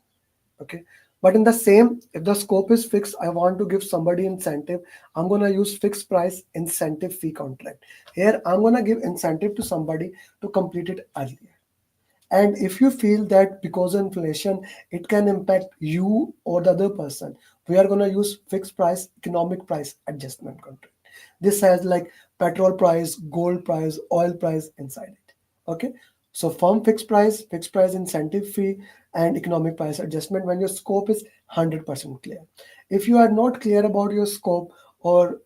Okay, but in the same, if the scope is fixed, I want to give somebody incentive, I'm going to use fixed price incentive fee contract. Here I'm going to give incentive to somebody to complete it earlier. And if you feel that because of inflation it can impact you or the other person, we are going to use fixed price economic price adjustment contract. This has like petrol price, gold price, oil price inside it. Okay, so firm fixed price incentive fee, and economic price adjustment when your scope is 100% clear. If you are not clear about your scope, or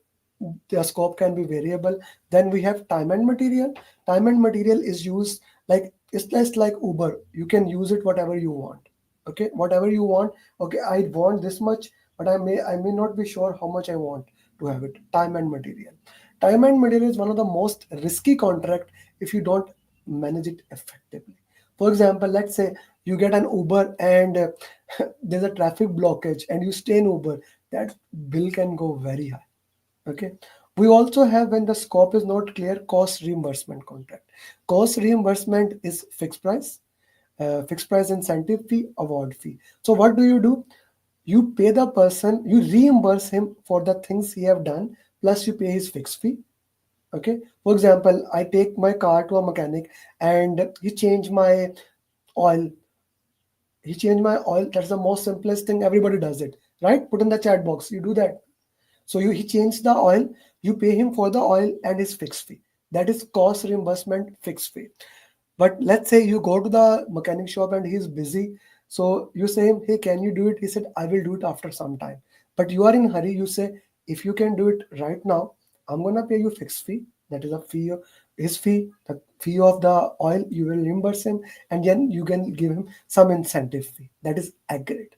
the scope can be variable, then we have time and material. Time and material is used like, it's just like Uber, you can use it whatever you want. Okay, whatever you want. Okay, I want this much, but I may not be sure how much I want to have it. Time and material. Time and material is one of the most risky contract if you don't manage it effectively. For example, let's say you get an Uber and there's a traffic blockage and you stay in Uber, that bill can go very high. Okay, we also have, when the scope is not clear, cost reimbursement contract. Cost reimbursement is fixed price incentive fee, award fee. So what do? You pay the person, you reimburse him for the things he have done, plus you pay his fixed fee. Okay, for example, I take my car to a mechanic and oil he changed my oil. That's the most simplest thing, everybody does it, right? Put in the chat box, you do that. So he changed the oil, you pay him for the oil and his fixed fee. That is cost reimbursement fixed fee. But let's say you go to the mechanic shop and he's busy. So you say him, hey, can you do it? He said, I will do it after some time. But you are in hurry. You say, if you can do it right now, I'm gonna pay you fixed fee. That is a fee of his fee, the fee of the oil, you will reimburse him, and then you can give him some incentive fee. That is agreed.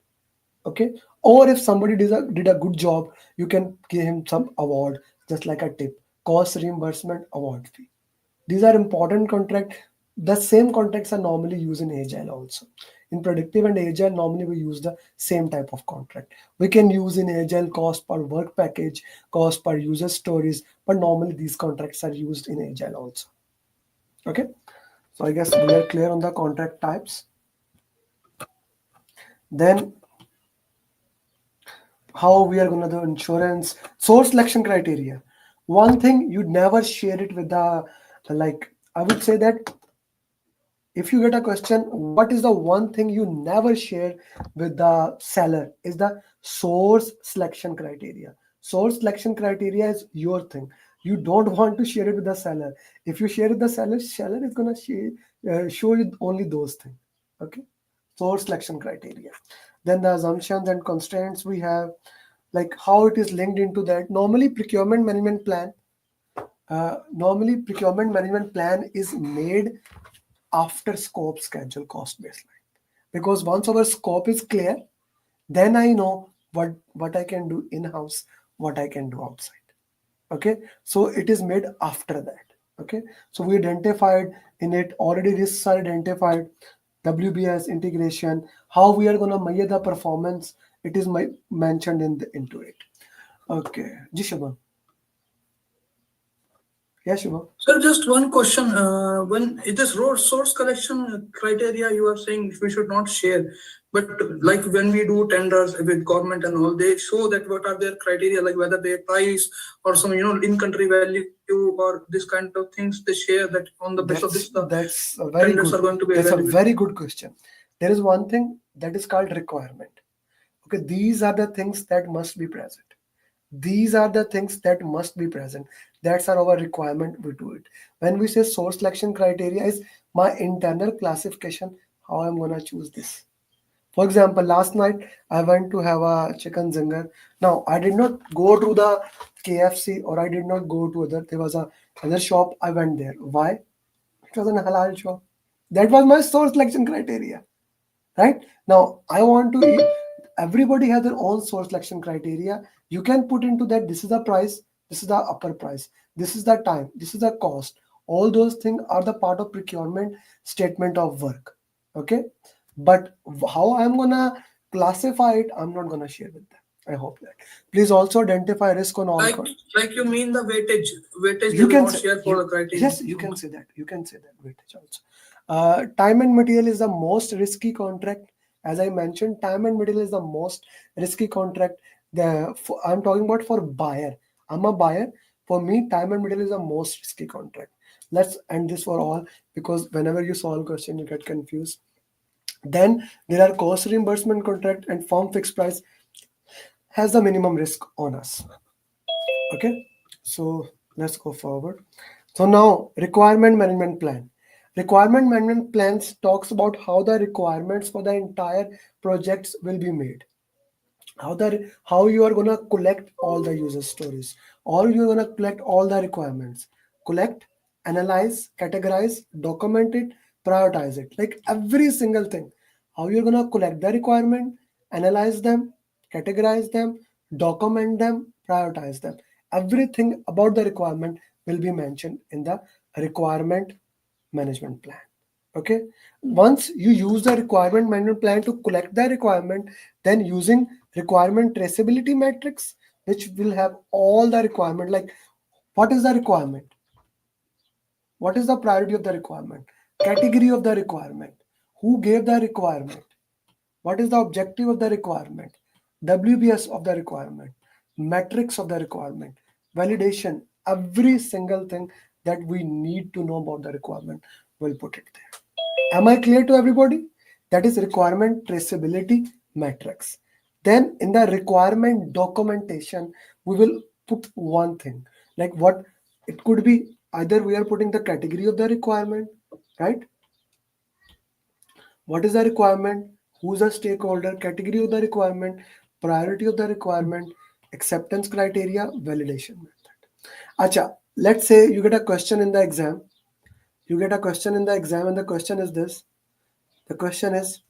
Okay, or if somebody did a good job, you can give him some award, just like a tip. Cost reimbursement, award fee. These are important contract. The same contracts are normally used in agile also. In predictive and agile, normally we use the same type of contract. We can use in agile cost per work package, cost per user stories, but normally these contracts are used in agile also. Okay, so I guess we are clear on the contract types. Then how we are going to do insurance source selection criteria. One thing, you never share it with the, like, I would say that if you get a question, what is the one thing you never share with the seller, is the source selection criteria. Source selection criteria is your thing. You don't want to share it with the seller. If you share it with the seller is going to show you only those things. Okay, source selection criteria. Then the assumptions and constraints we have, like how it is linked into that. Normally procurement management plan is made after scope, schedule, cost, baseline. Because once our scope is clear, then I know what I can do in house, what I can do outside. Okay, so it is made after that. Okay, so we identified in it already, risks are identified, WBS integration, how we are going to measure the performance, it is mentioned into it. Okay, ji Shubham. Yes, Shubham. Sir, just one question. When it is source collection criteria, you are saying we should not share. But like when we do tenders with government and all, they show that what are their criteria, like whether their price or some in-country value or this kind of things they share that on the basis of this the That's a very tenders are good. going to be That's a evaluated. very good question. There is one thing that is called requirement. Okay, these are the things that must be present. These are the things that must be present. That's our requirement. We do it. When we say source selection criteria is my internal classification, how I'm gonna choose this. For example, last night I went to have a chicken zinger. Now I did not go to the KFC or I did not go to other. There was a other shop. I went there. Why? It was an halal shop. That was my source selection criteria. Right now, I want to eat. Everybody has their own source selection criteria. You can put into that. This is the price. This is the upper price. This is the time. This is the cost. All those things are the part of procurement statement of work. Okay, but how I'm gonna classify it, I'm not gonna share with them. I hope that. Please also identify risk on all. Like like you mean the weightage they You will can not say share for you the criteria. yes, you can say that. You can say that weightage also. Time and material is the most risky contract. As I mentioned, time and material is the most risky contract. I'm talking about for buyer. I'm a buyer. For me, time and material is the most risky contract. Let's end this for all, because whenever you solve question, you get confused. Then there are cost reimbursement contract and firm fixed price has the minimum risk on us. Okay, so let's go forward. So now requirement management plan. Requirement management plans talks about how the requirements for the entire projects will be made, how you are gonna collect all the user stories, or you're gonna collect all the requirements, collect, analyze, categorize, document it, prioritize it, like every single thing. How you're gonna collect the requirement, analyze them, categorize them, document them, prioritize them. Everything about the requirement will be mentioned in the requirement management plan. Okay, once you use the requirement management plan to collect the requirement, then using requirement traceability matrix, which will have all the requirement, like what is the requirement, what is the priority of the requirement, category of the requirement, who gave the requirement, what is the objective of the requirement, WBS of the requirement, metrics of the requirement, validation, every single thing that we need to know about the requirement, we'll put it there. Am I clear to everybody? That is requirement traceability matrix. Then in the requirement documentation, we will put one thing, like what it could be. Either we are putting the category of the requirement, right? What is the requirement? Who's the stakeholder? Category of the requirement, priority of the requirement, acceptance criteria, validation method. Acha, let's say you get a question in the exam. You get a question in the exam, and the question is this. The question is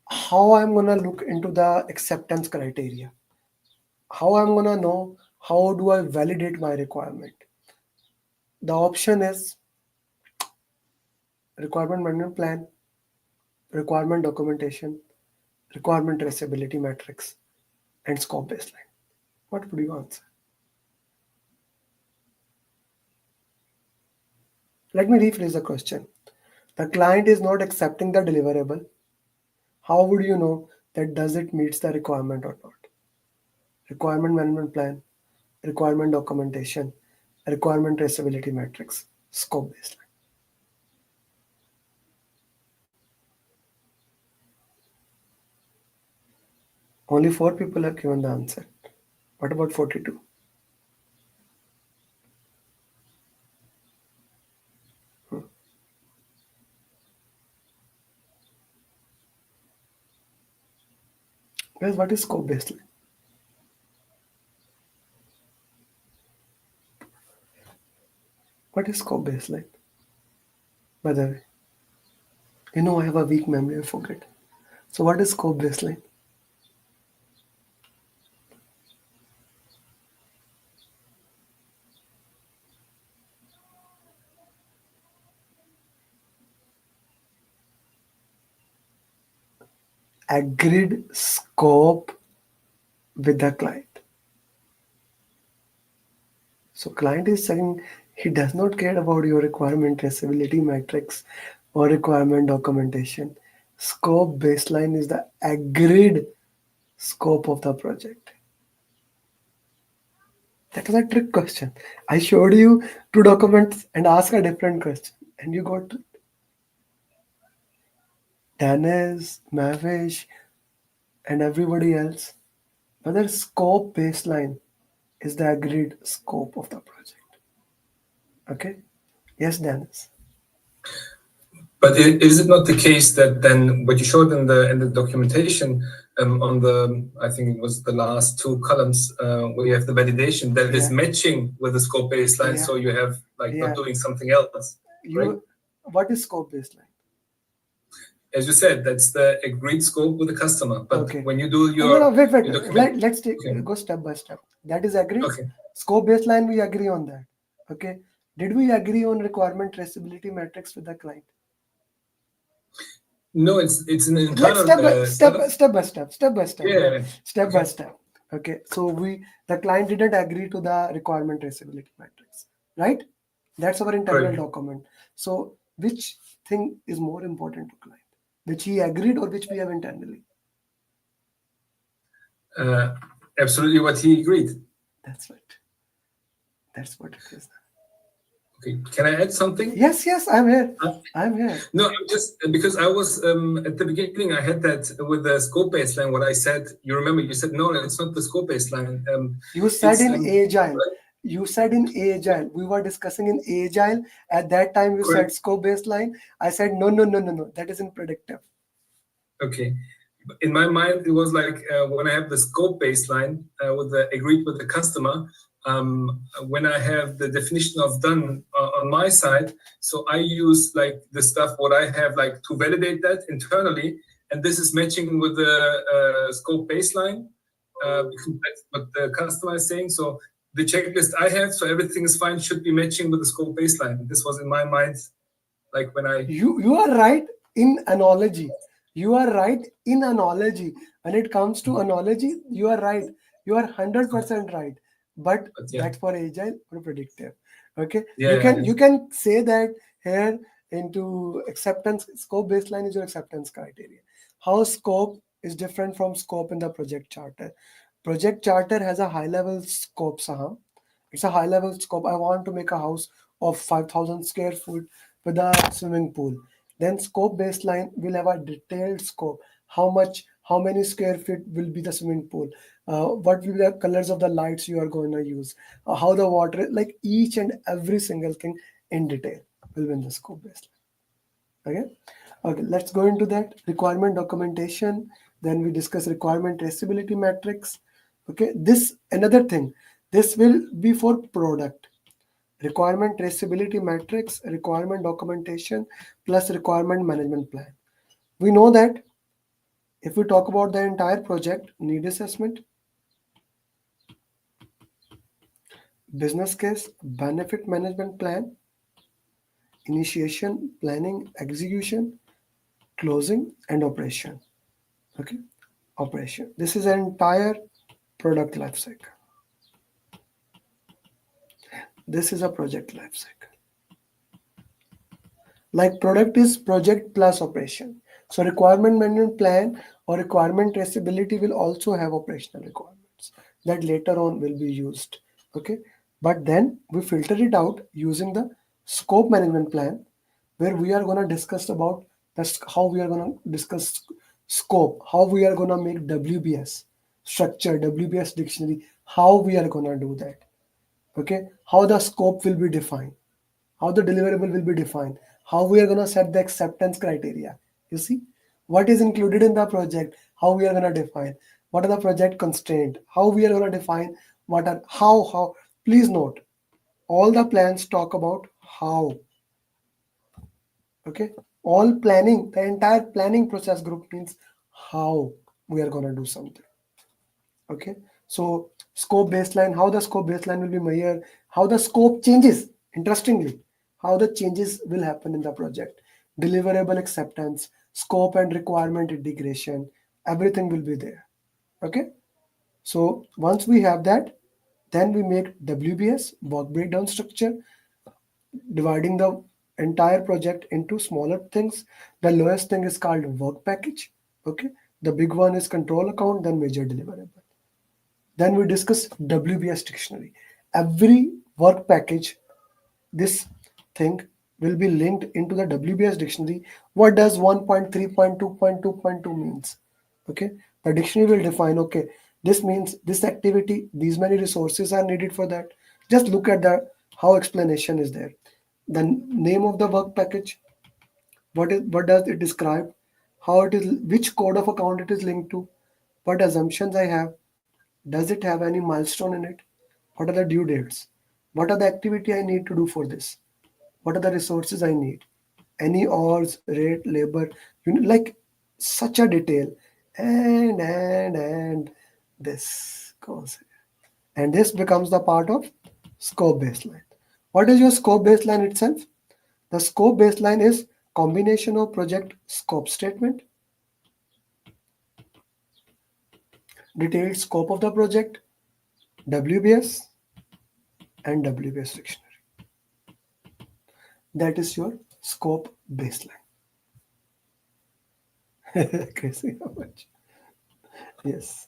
how I'm gonna look into the acceptance criteria. How I'm gonna know how do I validate my requirement. The option is requirement management plan, requirement documentation, requirement traceability matrix, and scope baseline. What would you answer? Let me rephrase the question. The client is not accepting the deliverable. How would you know that does it meets the requirement or not? Requirement management plan, requirement documentation, requirement traceability matrix, scope baseline. Only 4 people have given the answer. What about 42? Hmm. Guys, what is scope baseline? What is scope baseline? By the way, I have a weak memory, I forget. So, what is scope baseline? Agreed scope with the client. So client is saying he does not care about your requirement traceability metrics or requirement documentation. Scope baseline is the agreed scope of the project. That was a trick question. I showed you two documents and asked a different question, and you got Danis, Mavish, and everybody else. Whether scope baseline is the agreed scope of the project. Okay? Yes, Danis. But is it not the case that then what you showed in the documentation on the, I think it was the last two columns where you have the validation that is matching with the scope baseline, so you have like not doing something else, right? What is scope baseline? As you said, that's the agreed scope with the customer. But when you do your wait. your Let's go step by step. That is agreed. Okay. Scope baseline, we agree on that. Okay. Did we agree on requirement traceability metrics with the client? No, it's an internal step by step. Yeah. Step by step. Okay. So the client didn't agree to the requirement traceability metrics, right? That's our internal document. So which thing is more important to client? Which he agreed or which we have internally? Absolutely what he agreed. That's right. That's what it is. Okay, can I add something? Yes, I'm here. I'm here. No, just because I was at the beginning, I had that with the scope baseline. What I said, you remember? You said no, it's not the scope baseline. You said in agile. You said in agile. We were discussing in agile. At that time, you said scope baseline. I said no. That isn't predictive. Okay. In my mind, it was like when I have the scope baseline with the agreed with the customer. When I have the definition of done on my side, so I use like the stuff what I have like to validate that internally, and this is matching with the scope baseline because that's what the customer is saying. So the checklist I have, so everything is fine, should be matching with the scope baseline. This was in my mind, like when I you are right in analogy. You are right in analogy. When it comes to analogy, you are right. You are 100% right. But that's for agile or predictive. Okay. You can say that here into acceptance. Scope baseline is your acceptance criteria. How scope is different from scope in the project charter. Project charter has a high level scope, Saham. It's a high level scope. I want to make a house of 5,000 square foot with a swimming pool. Then scope baseline will have a detailed scope. How many square feet will be the swimming pool? What will be the colors of the lights you are going to use? How the water, like each and every single thing in detail will be in the scope baseline. Okay, let's go into that. Requirement documentation. Then we discuss requirement traceability metrics. Okay, another thing. This will be for product. Requirement traceability metrics, requirement documentation, plus requirement management plan. We know that if we talk about the entire project, need assessment, business case, benefit management plan, initiation, planning, execution, closing, and operation. Okay, operation. This is an entire product life cycle. This is a project life cycle. Like product is project plus operation. So requirement management plan or requirement traceability will also have operational requirements that later on will be used. Okay, but then we filter it out using the scope management plan, where we are going to discuss about that's how we are going to discuss scope, how we are going to make WBS structure, WBS dictionary, how we are going to do that. Okay, how the scope will be defined, how the deliverable will be defined, how we are going to set the acceptance criteria. You see, what is included in the project, how we are going to define, what are the project constraints, how we are going to define what are how. Please note, all the plans talk about how. Okay, all planning, the entire planning process group means how we are going to do something. Okay, so scope baseline, how the scope baseline will be measured, how the scope changes, interestingly, how the changes will happen in the project, deliverable acceptance, scope and requirement integration, everything will be there. Okay, so once we have that, Then we make WBS, work breakdown structure, dividing the entire project into smaller things. The lowest thing is called work package. Okay. The big one is control account, then major deliverable. Then we discuss WBS dictionary. Every work package, this thing will be linked into the WBS dictionary. What does 1.3.2.2.2 means? Okay, the dictionary will define, okay, this means this activity, these many resources are needed for that. Just look at the how explanation is there. The name of the work package, what does it describe, how it is, which code of account it is linked to, what assumptions I have, does it have any milestone in it, what are the due dates, what are the activity I need to do for this, what are the resources I need, any hours, rate, labor, like such a detail, and this goes, and this becomes the part of scope baseline. What is your scope baseline itself? The scope baseline is combination of project scope statement, detailed scope of the project, WBS, and WBS dictionary. That is your scope baseline. Crazy how much. Yes.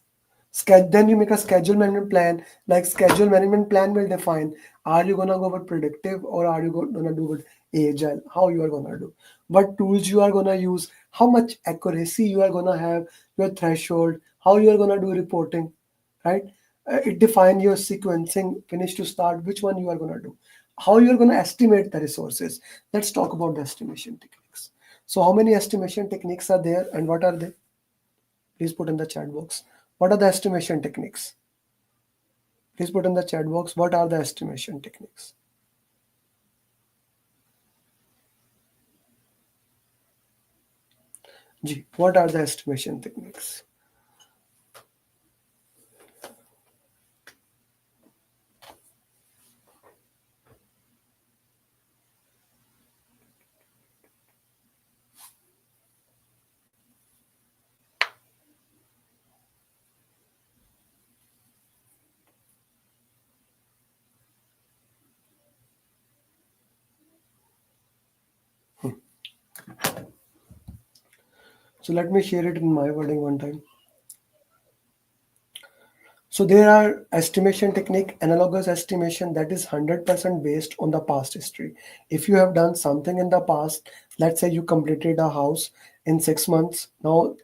Then you make a schedule management plan. Like schedule management plan will define, are you gonna go with predictive or are you gonna do with agile? How you are gonna do? What tools you are gonna use? How much accuracy you are gonna have? Your threshold? How you are gonna do reporting? Right? It define your sequencing, finish to start, which one you are gonna do. How you are gonna estimate the resources. Let's talk about the estimation techniques. So how many estimation techniques are there and what are they? Please put in the chat box. What are the estimation techniques? Please put in the chat box. What are the estimation techniques? G, what are the estimation techniques? So let me share it in my wording one time. So there are estimation technique, analogous estimation, that is 100% based on the past history. If you have done something in the past, let's say you completed a house in 6 months. Now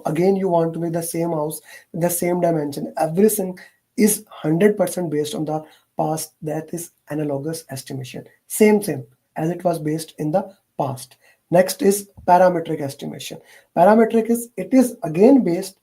again you want to make the same house, the same dimension. Everything is 100% based on the past. That is analogous estimation. Same as it was based in the past. Next is parametric estimation. Parametric is, it is again based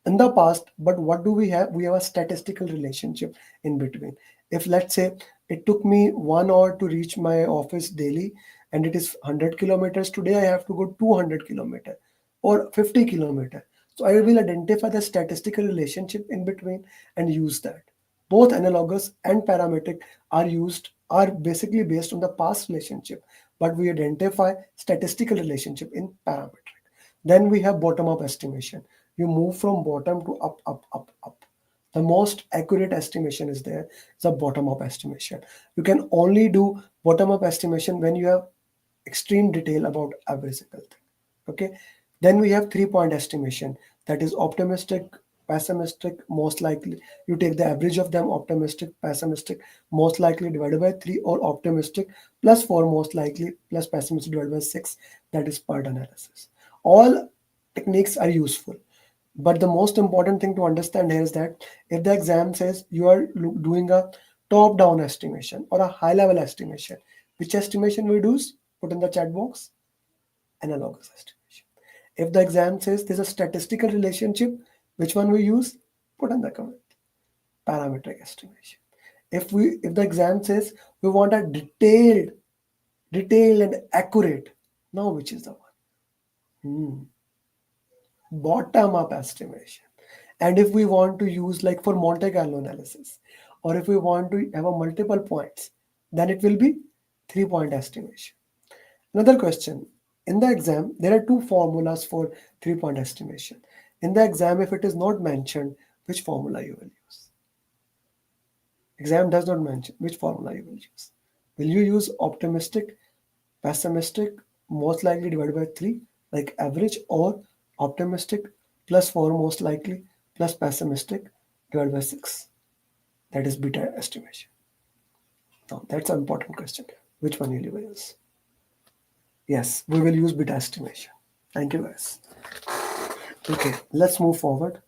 in the past, but what do we have? We have a statistical relationship in between. If let's say it took me 1 hour to reach my office daily and it is 100 kilometers, today I have to go 200 kilometers or 50 kilometers. So I will identify the statistical relationship in between and use that. Both analogous and parametric are basically based on the past relationship, but we identify statistical relationship in parametric. Then we have bottom-up estimation. You move from bottom to up, up, up, up. The most accurate estimation is there. It's a bottom-up estimation. You can only do bottom-up estimation when you have extreme detail about every single thing. Okay. Then we have 3-point estimation. That is optimistic, pessimistic, most likely. You take the average of them, optimistic, pessimistic, most likely divided by 3, or optimistic plus 4, most likely, plus pessimistic divided by 6. That is PERT analysis. All techniques are useful. But the most important thing to understand here is that if the exam says you are doing a top-down estimation or a high-level estimation, which estimation we do? Put in the chat box. Analogous estimation. If the exam says there's a statistical relationship, which one we use? Put in the comment. Parametric estimation. If the exam says we want a detailed and accurate, now which is the one? Bottom-up estimation. And if we want to use like for Monte Carlo analysis, or if we want to have a multiple points, then it will be 3-point estimation. Another question. In the exam, there are 2 formulas for 3-point estimation. In the exam, if it is not mentioned, which formula you will use? Exam does not mention which formula you will use. Will you use optimistic, pessimistic, most likely divided by 3, like average, or optimistic plus 4 most likely plus pessimistic divided by 6? That is beta estimation. Now, that's an important question. Which one will you use? Yes, we will use beta estimation. Thank you, guys. Okay, let's move forward.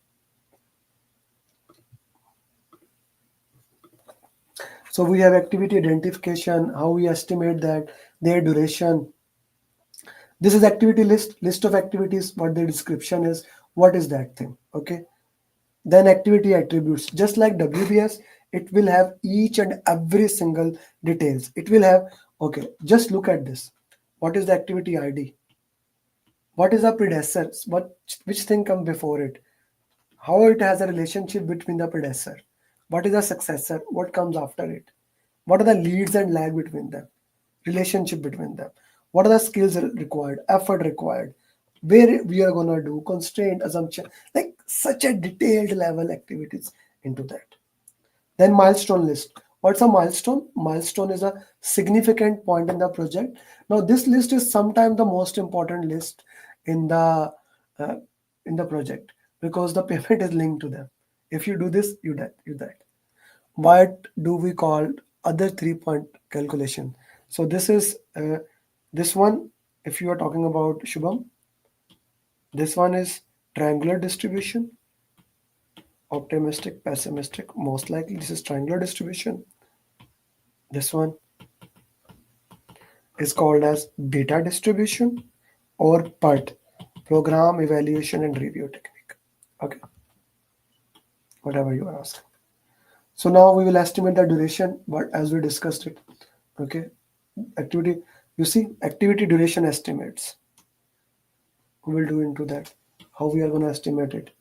So we have activity identification, how we estimate that, their duration. This is activity list of activities, what the description is, what is that thing, okay? Then activity attributes, just like WBS, it will have each and every single details. It will have, okay, just look at this. What is the activity ID? What is the predecessor? Which thing come before it? How it has a relationship between the predecessor? What is the successor? What comes after it? What are the leads and lag between them? Relationship between them? What are the skills required? Effort required? Where we are gonna do constraint assumption, like such a detailed level activities into that. Then milestone list. What's a milestone? Milestone is a significant point in the project. Now this list is sometimes the most important list in the uh, project, because the payment is linked to them. If you do this, you that. What do we call other 3-point calculation? So this is this one. If you are talking about Shubham, this one is triangular distribution. Optimistic, pessimistic, most likely. This is triangular distribution. This one is called as beta distribution, or PERT, program evaluation and review technique. Okay, whatever you are asking. So now we will estimate the duration, but as we discussed it. Okay, activity, you see, activity duration estimates. We will do into that, how we are going to estimate it.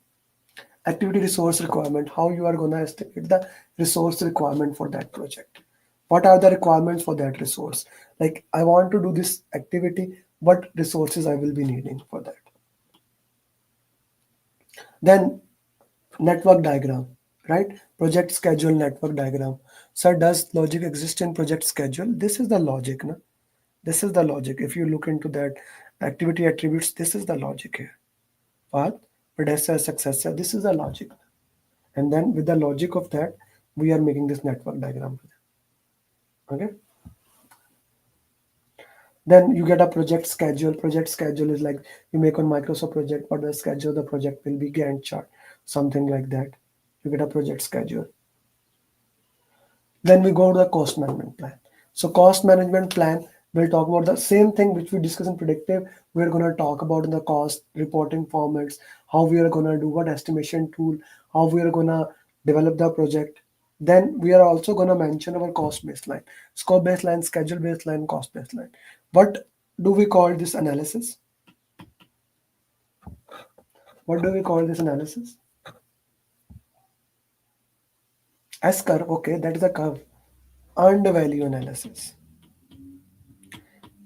Activity resource requirement, how you are going to estimate the resource requirement for that project. What are the requirements for that resource? Like, I want to do this activity, what resources I will be needing for that. Then network diagram, right? Project schedule network diagram. So does logic exist in project schedule? This is the logic. No? This is the logic. If you look into that activity attributes, this is the logic here. Path, predecessor, successor, this is the logic. And then with the logic of that, we are making this network diagram. Okay. Then you get a project schedule. Project schedule is like you make on Microsoft project, what the schedule of the project will be, Gantt chart, something like that. You get a project schedule. Then we go to the cost management plan. So cost management plan, we'll talk about the same thing which we discuss in predictive. We're going to talk about in the cost reporting formats, how we are going to do what estimation tool, how we are going to develop the project. Then we are also going to mention our cost baseline, scope baseline, schedule baseline, cost baseline. What do we call this analysis? What do we call this analysis? S curve, okay, that is a curve. Earned value analysis.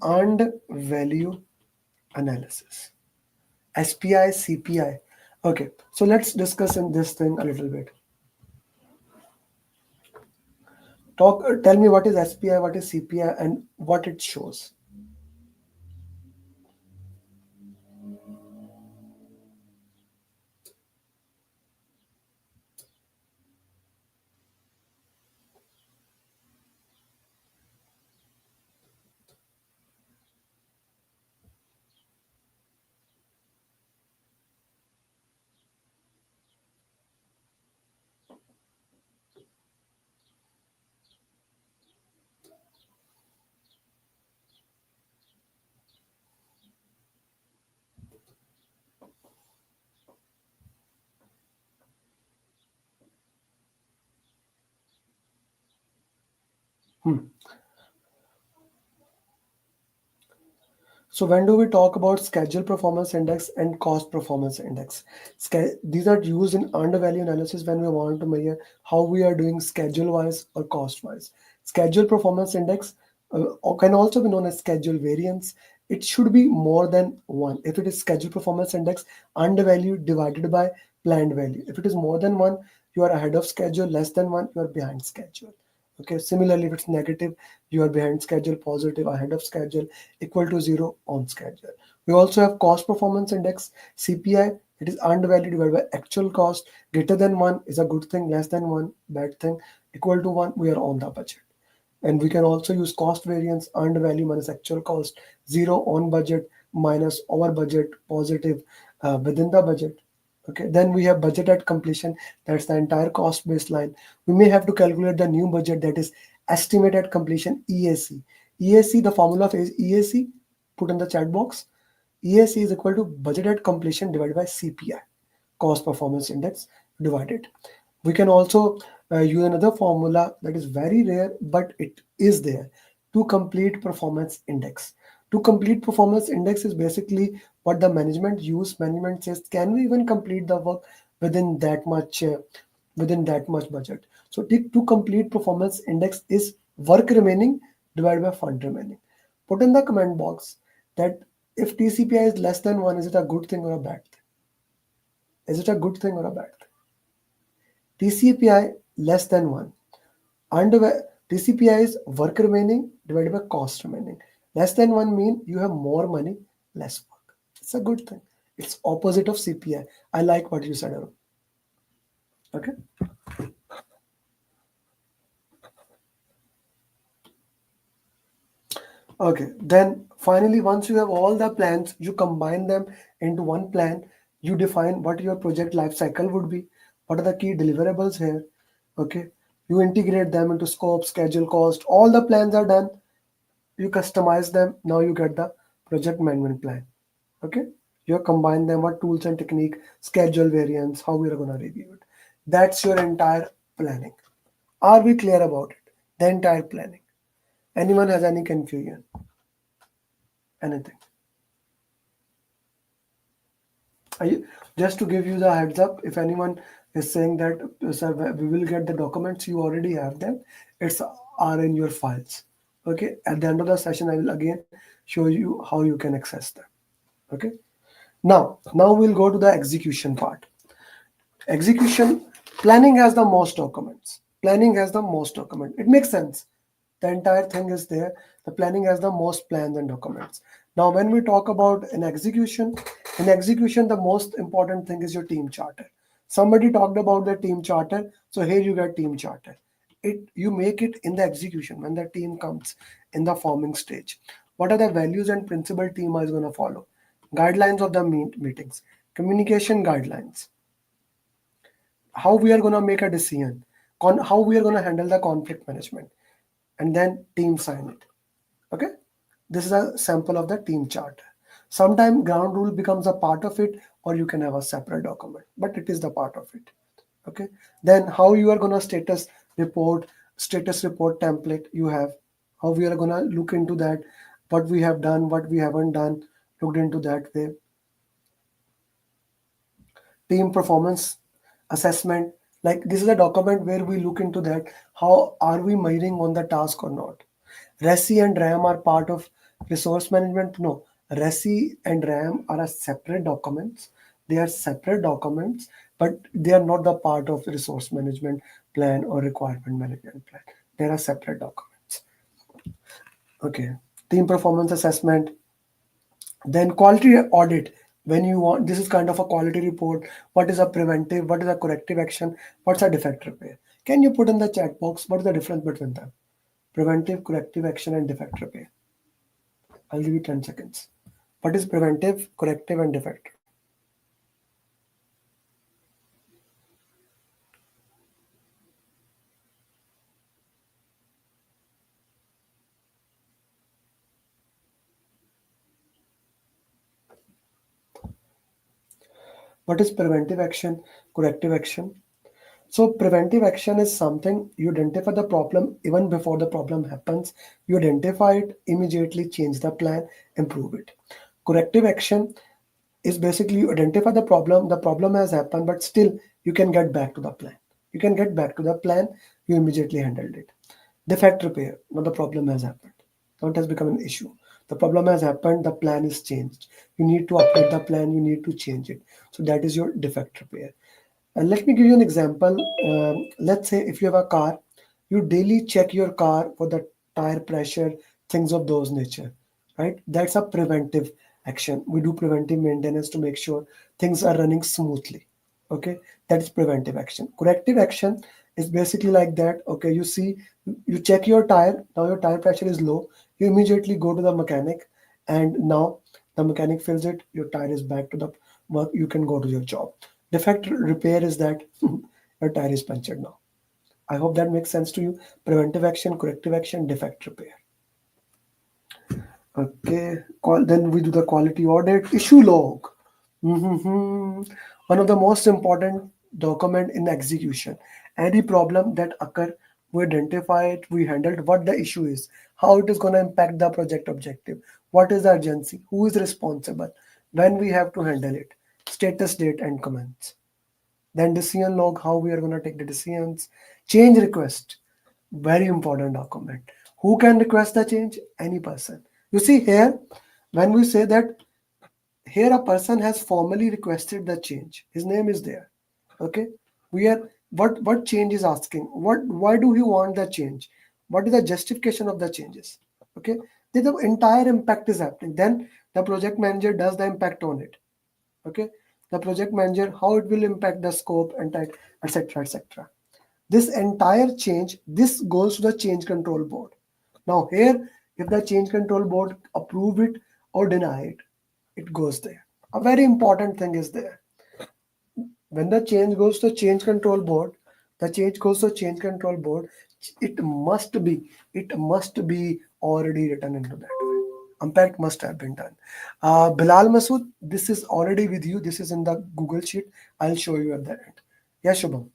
Earned value analysis. SPI, CPI. Okay, so let's discuss in this thing a little bit. Tell me what is SPI, what is CPI, and what it shows. So when do we talk about schedule performance index and cost performance index? These are used in earned value analysis when we want to measure how we are doing schedule wise or cost wise. Schedule performance index can also be known as schedule variance. It should be more than 1. If it is schedule performance index, earned value divided by planned value. If it is more than 1, you are ahead of schedule. Less than 1, you are behind schedule. Okay, similarly, if it's negative, you are behind schedule. Positive, ahead of schedule. Equal to 0, on schedule. We also have cost performance index, CPI. It is earned value divided by actual cost. Greater than 1 is a good thing, less than 1, bad thing. Equal to 1, we are on the budget. And we can also use cost variance, earned value minus actual cost, 0 on budget minus over budget, positive within the budget. Okay, then we have budget at completion, that's the entire cost baseline. We may have to calculate the new budget, that is estimate at completion, EAC. EAC, the formula of EAC, put in the chat box. EAC is equal to budget at completion divided by CPI, cost performance index divided. We can also use another formula that is very rare, but it is there. To complete performance index. To complete performance index is basically what the management use. Management says, can we even complete the work within that much budget? So to complete performance index is work remaining divided by fund remaining. Put in the comment box that if TCPI is less than 1, is it a good thing or a bad thing? Is it a good thing or a bad thing? TCPI less than 1. And TCPI is work remaining divided by cost remaining. Less than 1 mean you have more money, less work. It's a good thing. It's opposite of CPI. I like what you said, Arun. Okay. Okay, then finally, once you have all the plans, you combine them into one plan. You define what your project life cycle would be. What are the key deliverables here? Okay, you integrate them into scope, schedule, cost. All the plans are done. You customize them. Now you get the project management plan. Okay, you combine them. What tools and technique, schedule variance, how we are gonna review it. That's your entire planning. Are we clear about it? The entire planning. Anyone has any confusion? Anything? Just to give you the heads up, if anyone is saying that, sir, we will get the documents, you already have them. It's are in your files. Okay. At the end of the session, I will again show you how you can access them. Okay. Now we'll go to the execution part. Execution planning has the most documents. Planning has the most document. It makes sense. The entire thing is there. The planning has the most plans and documents. Now, when we talk about in execution, the most important thing is your team charter. Somebody talked about the team charter. So here you get team charter. You make it in the execution when the team comes in the forming stage. What are the values and principle team is going to follow? Guidelines of the meetings, communication guidelines, how we are going to make a decision, how we are going to handle the conflict management, and then team sign it. Okay, this is a sample of the team charter. Sometimes ground rule becomes a part of it, or you can have a separate document, but it is the part of it. Okay, then how you are going to status report template you have, how we are going to look into that, what we have done, what we haven't done, looked into that way. Team performance assessment, like this is a document where we look into that, how are we measuring on the task or not. RESI and RAM are part of resource management? No, RESI and RAM are a separate documents. They are separate documents, but they are not the part of resource management plan or requirement management plan. They are separate documents. Okay, team performance assessment. Then quality audit. When you want, this is kind of a quality report. What is a preventive? What is a corrective action? What's a defect repair? Can you put in the chat box what is the difference between them? Preventive, corrective action, and defect repair. I'll give you 10 seconds. What is preventive, corrective, and defect? What is preventive action, corrective action? So preventive action is something you identify the problem even before the problem happens. You identify it, immediately change the plan, improve it. Corrective action is basically you identify the problem has happened, but still you can get back to the plan. You can get back to the plan, you immediately handled it. Defect repair, now the problem has happened. Now it has become an issue. The problem has happened, the plan is changed. You need to update the plan, you need to change it. So that is your defect repair. Let me give you an example. Let's say if you have a car, you daily check your car for the tire pressure, things of those nature, right? That's a preventive action. We do preventive maintenance to make sure things are running smoothly. Okay, that's preventive action. Corrective action is basically like that. Okay, you see, you check your tire. Now your tire pressure is low. You immediately go to the mechanic, and now the mechanic fills it. Your tire is back to the work. You can go to your job. Defect repair is that your tire is punctured now. I hope that makes sense to you. Preventive action, corrective action, defect repair. Okay, then we do the quality audit, issue log. One of the most important document in execution. Any problem that occur, we identify it, we handled what the issue is, how it is going to impact the project objective, what is the urgency, who is responsible, when we have to handle it, status date and comments. Then decision log, how we are going to take the decisions. Change request, very important document. Who can request the change? Any person. You see here, when we say that here a person has formally requested the change, his name is there. Okay, we are what change is asking, why do you want the change, what is the justification of the changes. Okay, then the entire impact is happening, then the project manager does the impact on it. Okay, the project manager, how it will impact the scope and type, etc, etc. This entire change, this goes to the change control board. Now here, if the change control board approve it or deny it, it goes there. A very important thing is there. When the change goes to change control board, the change goes to change control board, it must be already written into that. Impact must have been done. Bilal Masood, this is already with you. This is in the Google sheet. I'll show you at the end. Yes, Shubham.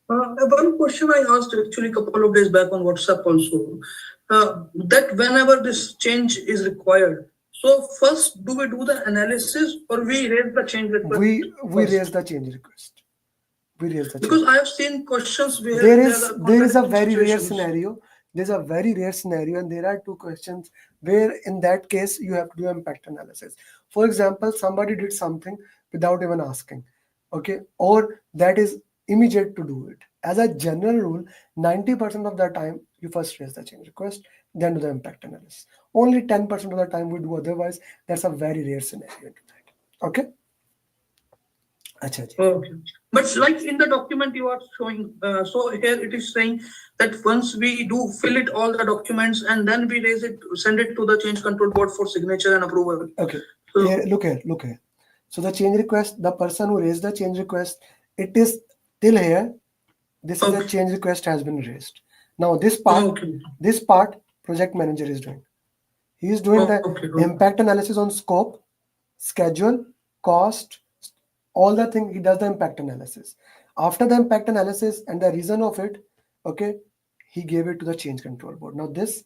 One question I asked actually a couple of days back on WhatsApp also, that whenever this change is required, so first do we do the analysis or we raise the change request? We raise the change request. We raise the change. Because I have seen questions where there is a contradicting very rare situations. scenario. There's a very rare scenario, and there are two questions where in that case you have to do impact analysis. For example, somebody did something without even asking, okay, or that is immediate to do it. As a general rule, 90% of the time you first raise the change request, then do the impact analysis. Only 10% of the time we do otherwise. That's a very rare scenario into that. Okay. Acha ji. Okay. But like in the document you are showing, so here it is saying that once we do fill it all the documents and then we raise it, send it to the change control board for signature and approval. Okay. So, Here, look here. So the change request, the person who raised the change request, it is till here. This is a Okay. change request has been raised. Now this part, project manager is doing. He is doing the impact analysis on scope, schedule, cost, all the thing. He does the impact analysis. After the impact analysis and the reason of it, okay, he gave it to the change control board. Now this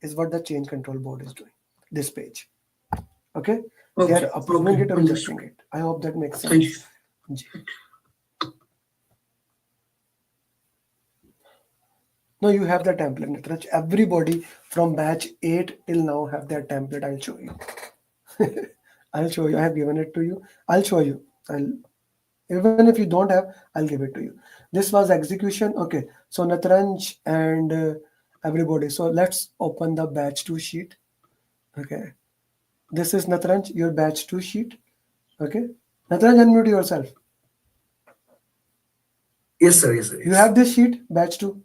is what the change control board is doing. This page, okay, they are approving it or rejecting it. I hope that makes sense. No, you have the template, Nitraj. Everybody from batch 8 till now have their template. I'll show you. I'll show you. I have given it to you. I'll show you. Even if you don't have, I'll give it to you. This was execution. Okay. So Natranj and everybody. So let's open the batch 2 sheet. Okay. This is Natranj, your batch 2 sheet. Okay. Natranj, unmute yourself. Yes, sir. Yes, sir. You have this sheet, batch 2.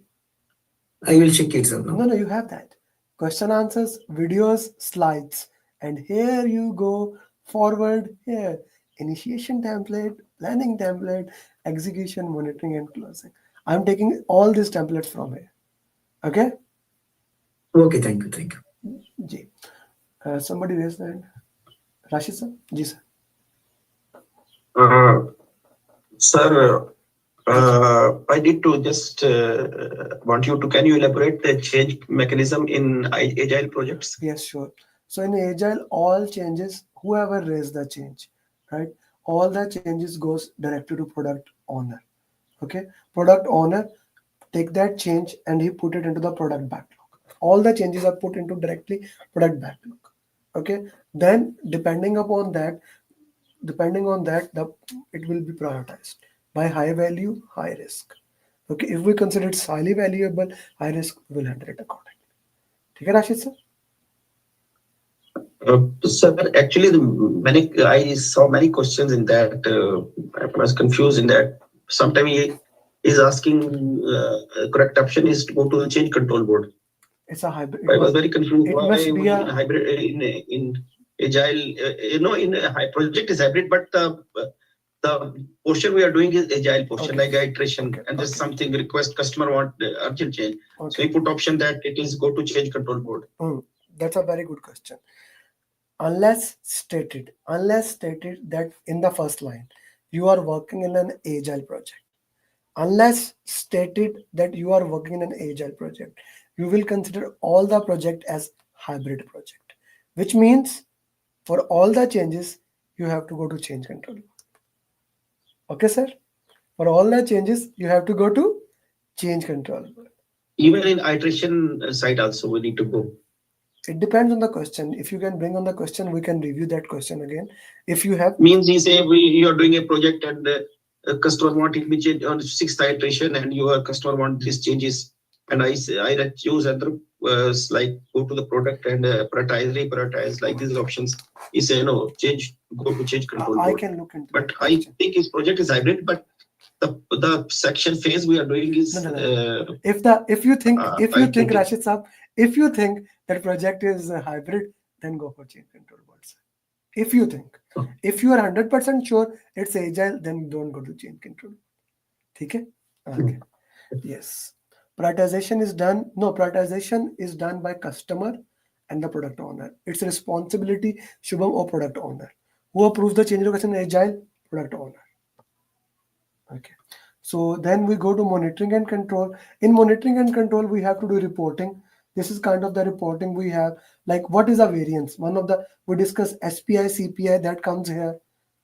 I will check it, sir. No, you have that. Question answers, videos, slides. And here you go forward here. Initiation template, planning template, execution, monitoring, and closing. I'm taking all these templates from here. Okay? Okay, thank you. Thank you. Ji. Somebody raised their hand. Rashid sir? Ji sir. Sir, I need to just want you to, can you elaborate the change mechanism in agile projects? Yes, sure. So in agile, all changes, whoever raised the change, right? All the changes goes directly to product owner. Okay, product owner take that change and he put it into the product backlog. All the changes are put into directly product backlog. Okay, then depending upon that, depending on that, it will be prioritized by high value, high risk. Okay, if we consider it's highly valuable, high risk, we will handle it accordingly. ठीक है Rashid sir? Sir, actually, I saw many questions in that. I was confused in that. Sometimes he is asking correct option is to go to the change control board. It's a hybrid. I was very confused it why must be we a- in hybrid in agile. In a high project is hybrid, but the portion we are doing is agile portion, Okay. like iteration, Okay. and there's Okay. something request customer want urgent change. So Okay. we put option that it is go to change control board. That's a very good question. Unless stated that in the first line you are working in an agile project, unless stated that you are working in an agile project, you will consider all the project as hybrid project, which means for all the changes you have to go to change control. Okay, sir? For all the changes you have to go to change control. Even in iteration side also we need to go. It depends on the question. If you can bring on the question, we can review that question again. If you have, Means he say you are doing a project and customer want it be changed on sixth iteration and your customer want these changes, and I say I choose other like go to the product and reprioritize like these options. He say no, go to change control I board. can look into But that I question. think his project is hybrid, but the section phase we are doing is No. If you think Rashid Saab, if you think that project is hybrid, then go for change control board, sir. If you think, if you are 100% sure it's agile, then don't go to change control. Okay? Okay. Yes. Prioritization is done. No, prioritization is done by customer and the product owner. It's responsibility, Shubham, or product owner. Who approves the change request in agile? Product owner. Okay. So then we go to monitoring and control. In monitoring and control, we have to do reporting. This is kind of the reporting we have. Like what is a variance? We discuss SPI, CPI, that comes here,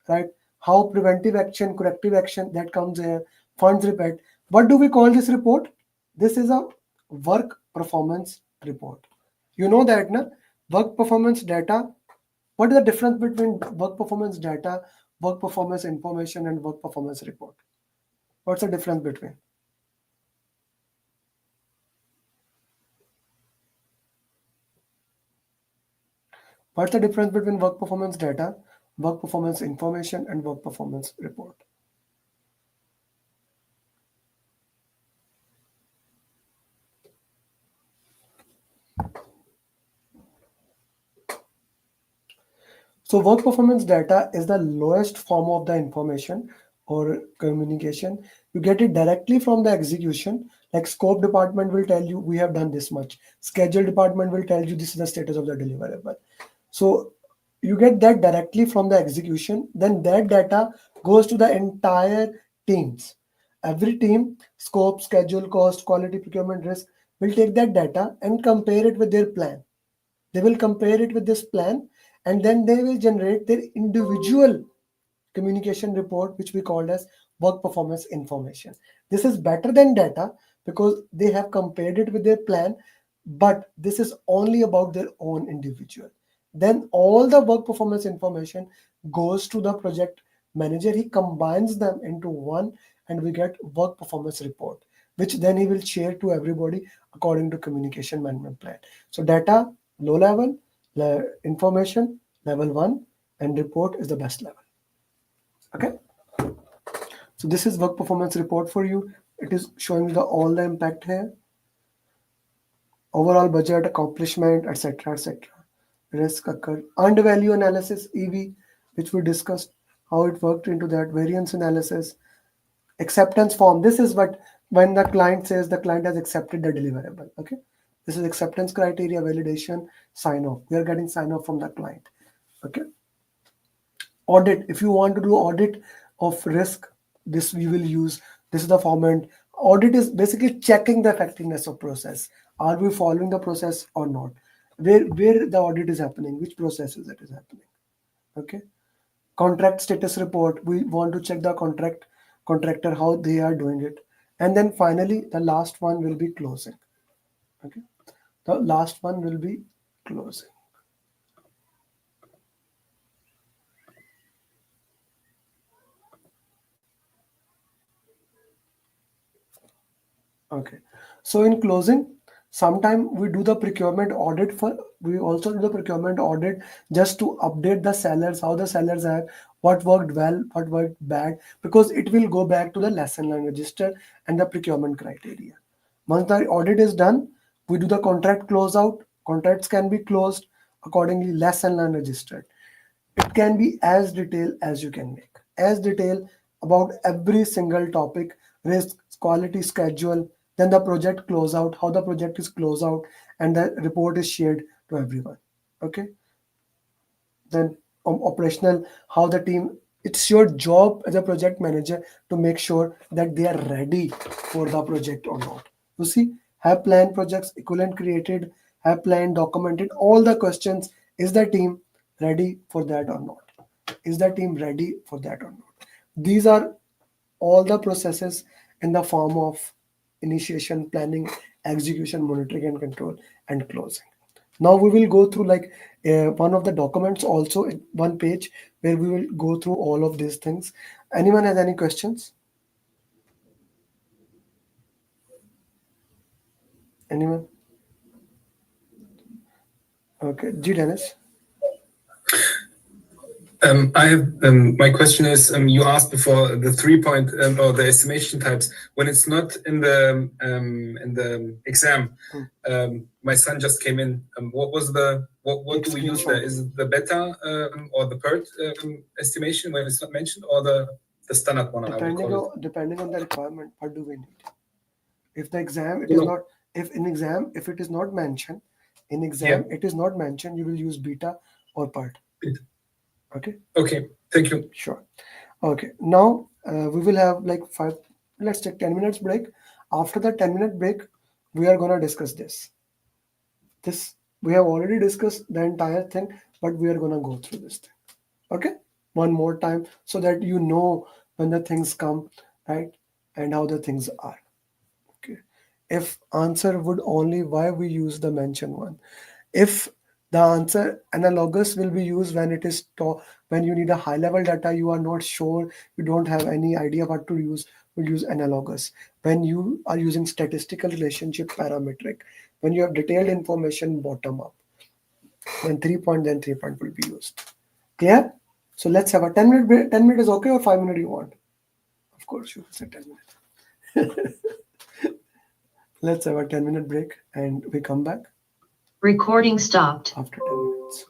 right? How preventive action, corrective action, that comes here. Funds report. What do we call this report? This is a work performance report. You know that, na? Work performance data. What is the difference between work performance data, work performance information, and work performance report? What's the difference between? What's the difference between work performance data, work performance information, and work performance report? So work performance data is the lowest form of the information or communication. You get it directly from the execution. Like scope department will tell you we have done this much. Schedule department will tell you this is the status of the deliverable. So you get that directly from the execution. Then that data goes to the entire teams. Every team, scope, schedule, cost, quality, procurement, risk, will take that data and compare it with their plan. They will compare it with this plan, and then they will generate their individual communication report, which we called as work performance information. This is better than data because they have compared it with their plan, but this is only about their own individual. Then all the work performance information goes to the project manager. He combines them into one, and we get work performance report, which then he will share to everybody according to communication management plan. So data, low level, information, level 1, and report is the best level. Okay, so this is work performance report for you. It is showing all the impact here, overall budget, accomplishment, etc., etc. Risk occur, earned value analysis, EV, which we discussed how it worked into that, variance analysis, acceptance form. This is what when the client says the client has accepted the deliverable. Okay, this is acceptance criteria, validation, sign off. We are getting sign off from the client. Okay, audit. If you want to do audit of risk, this we will use. This is the format. Audit is basically checking the effectiveness of process. Are we following the process or not? Where the audit is happening, which processes it is happening. Okay, contract status report. We want to check the contractor how they are doing it, and then finally the last one will be closing. Okay, the last one will be closing. Okay. So in closing, sometime we do the procurement audit for, we also do the procurement audit just to update the sellers, how the sellers are, what worked well, what worked bad, because it will go back to the lesson learned register and the procurement criteria. Once the audit is done, we do the contract closeout. Contracts can be closed accordingly, lesson learned registered. It can be as detailed as you can make, as detailed about every single topic, risk, quality, schedule, then the project closeout, how the project is closed out, and the report is shared to everyone. Okay. Then operational, how the team, it's your job as a project manager to make sure that they are ready for the project or not. You see, have planned projects, equivalent created, have planned, documented all the questions. Is the team ready for that or not? Is the team ready for that or not? These are all the processes in the form of initiation, planning, execution, monitoring and control, and closing. Now we will go through like one of the documents also in one page where we will go through all of these things. Anyone has any questions? Anyone? Okay, G Dennis. I have my question is you asked before the 3 point or the estimation types when it's not in the exam. My son just came in. What was the what do we use there? Is it the beta or the PERT estimation when it's not mentioned, or the standard one? I would call it. Depending on the requirement, what do we need? If the exam it You is know. not, if in exam if it is not mentioned, in exam it is not mentioned, you will use beta or part. Okay. Okay. Thank you. Sure. Okay. Now we will have like five. Let's take 10 minutes break. After the 10-minute break, we are gonna discuss this. This we have already discussed the entire thing, but we are gonna go through this thing. Okay. One more time so that you know when the things come, right, and how the things are. Okay. If answer would only, why we use the mention one. If the answer analogous will be used when it is when you need a high level data, you are not sure, you don't have any idea what to use, we'll use analogous. When you are using statistical relationship parametric, when you have detailed information bottom up, then 3 point, then 3 point will be used. Clear? So let's have a 10-minute break. 10 minutes is okay, or 5 minutes you want? Of course, you say 10 minutes. Let's have a 10-minute break and we come back Recording stopped. after 10 minutes.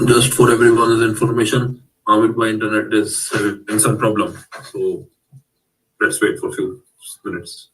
Just for everyone's information, Amit, my internet is having some problem. So let's wait for a few minutes.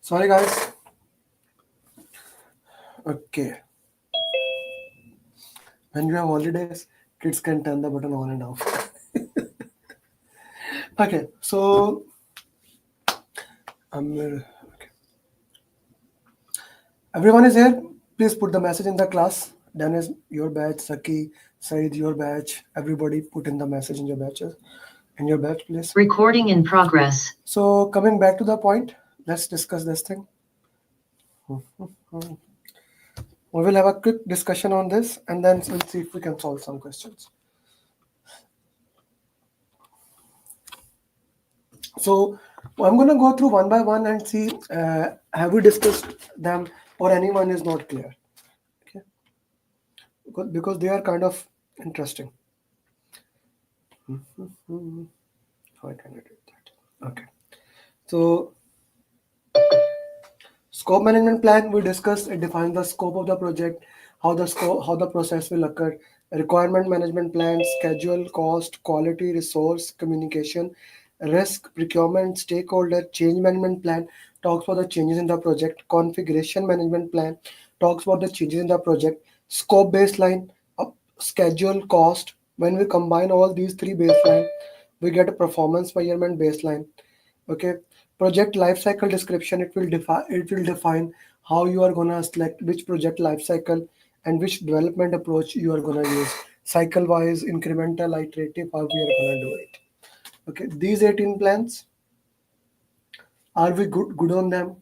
Sorry, guys. Okay. When you have holidays, kids can turn the button on and off. Okay, so okay. Everyone is here. Please put the message in the class. Dennis, your batch. Saki, Said, your batch. Everybody put in the message in your batches. In your batch, please. Recording in progress. So coming back to the point, let's discuss this thing. We will have a quick discussion on this and then we'll see if we can solve some questions. So I'm going to go through one by one and see have we discussed them or anyone is not clear. Okay, because they are kind of interesting. How can I do that? Okay, so scope management plan, we discussed, it defines the scope of the project, how the process will occur. Requirement management plan, schedule, cost, quality, resource, communication, risk, procurement, stakeholder. Change management plan talks about the changes in the project. Configuration management plan talks about the changes in the project. Scope baseline, schedule, cost. When we combine all these three baseline, we get a performance measurement baseline. Okay, project lifecycle description, it will define how you are gonna select which project lifecycle and which development approach you are going to use. Cycle wise, incremental, iterative, how we are going to do it. Okay, these 18 plans, are we good on them?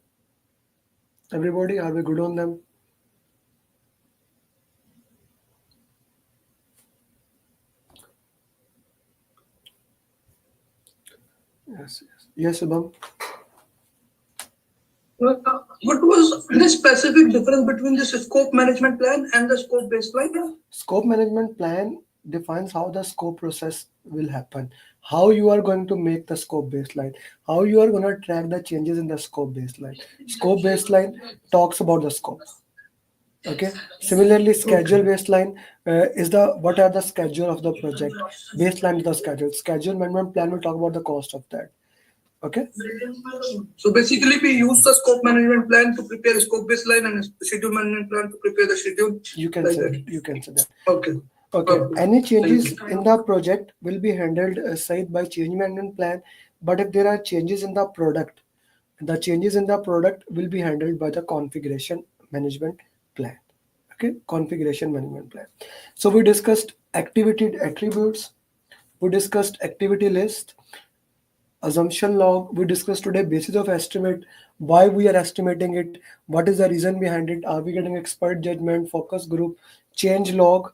Everybody, are we good on them? Yes, Shubham. What was the specific difference between this scope management plan and the scope baseline? Scope management plan defines how the scope process will happen, how you are going to make the scope baseline, how you are going to track the changes in the scope baseline. Scope baseline talks about the scope. Okay. Similarly, schedule baseline is the what are the schedule of the project. Baseline is the schedule. Schedule management plan will talk about the cost of that. Okay. So basically, we use the scope management plan to prepare scope baseline and schedule management plan to prepare the schedule. You can Like say that. that. You can say that. Okay. Okay. Okay. Any changes in the project will be handled aside by change management plan. But if there are changes in the product, the changes in the product will be handled by the configuration management plan. Okay, configuration management plan. So we discussed activity attributes. We discussed activity list, assumption log. We discussed today basis of estimate, why we are estimating it, what is the reason behind it, are we getting expert judgment, focus group, change log,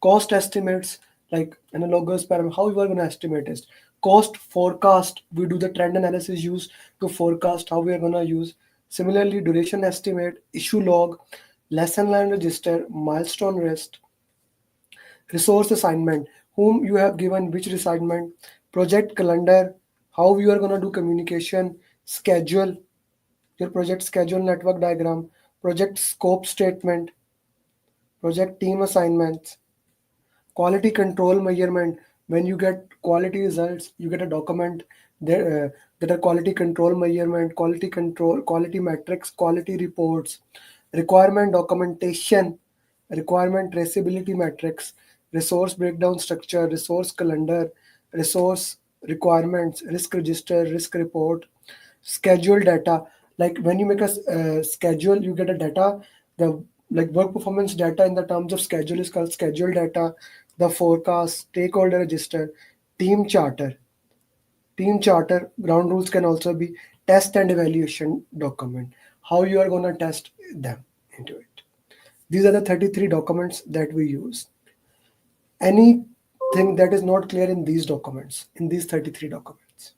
cost estimates like analogous parameter, how you are going to estimate it, cost forecast, we do the trend analysis used to forecast how we are going to use. Similarly, duration estimate, issue log, lesson learned register, milestone list, resource assignment, whom you have given which assignment, project calendar, how you are going to do communication, schedule, your project schedule network diagram, project scope statement, project team assignments, quality control measurement. When you get quality results, you get a document there that are quality control measurement, quality control, quality metrics, quality reports, requirement documentation, requirement traceability metrics, resource breakdown structure, resource calendar, resource requirements, risk register, risk report, schedule data. Like when you make a schedule, you get a data. The like work performance data in the terms of schedule is called schedule data. The forecast, stakeholder register, team charter. Team charter ground rules can also be test and evaluation document. How you are going to test them into it. These are the 33 documents that we use. Anything that is not clear in these documents, in these 33 documents?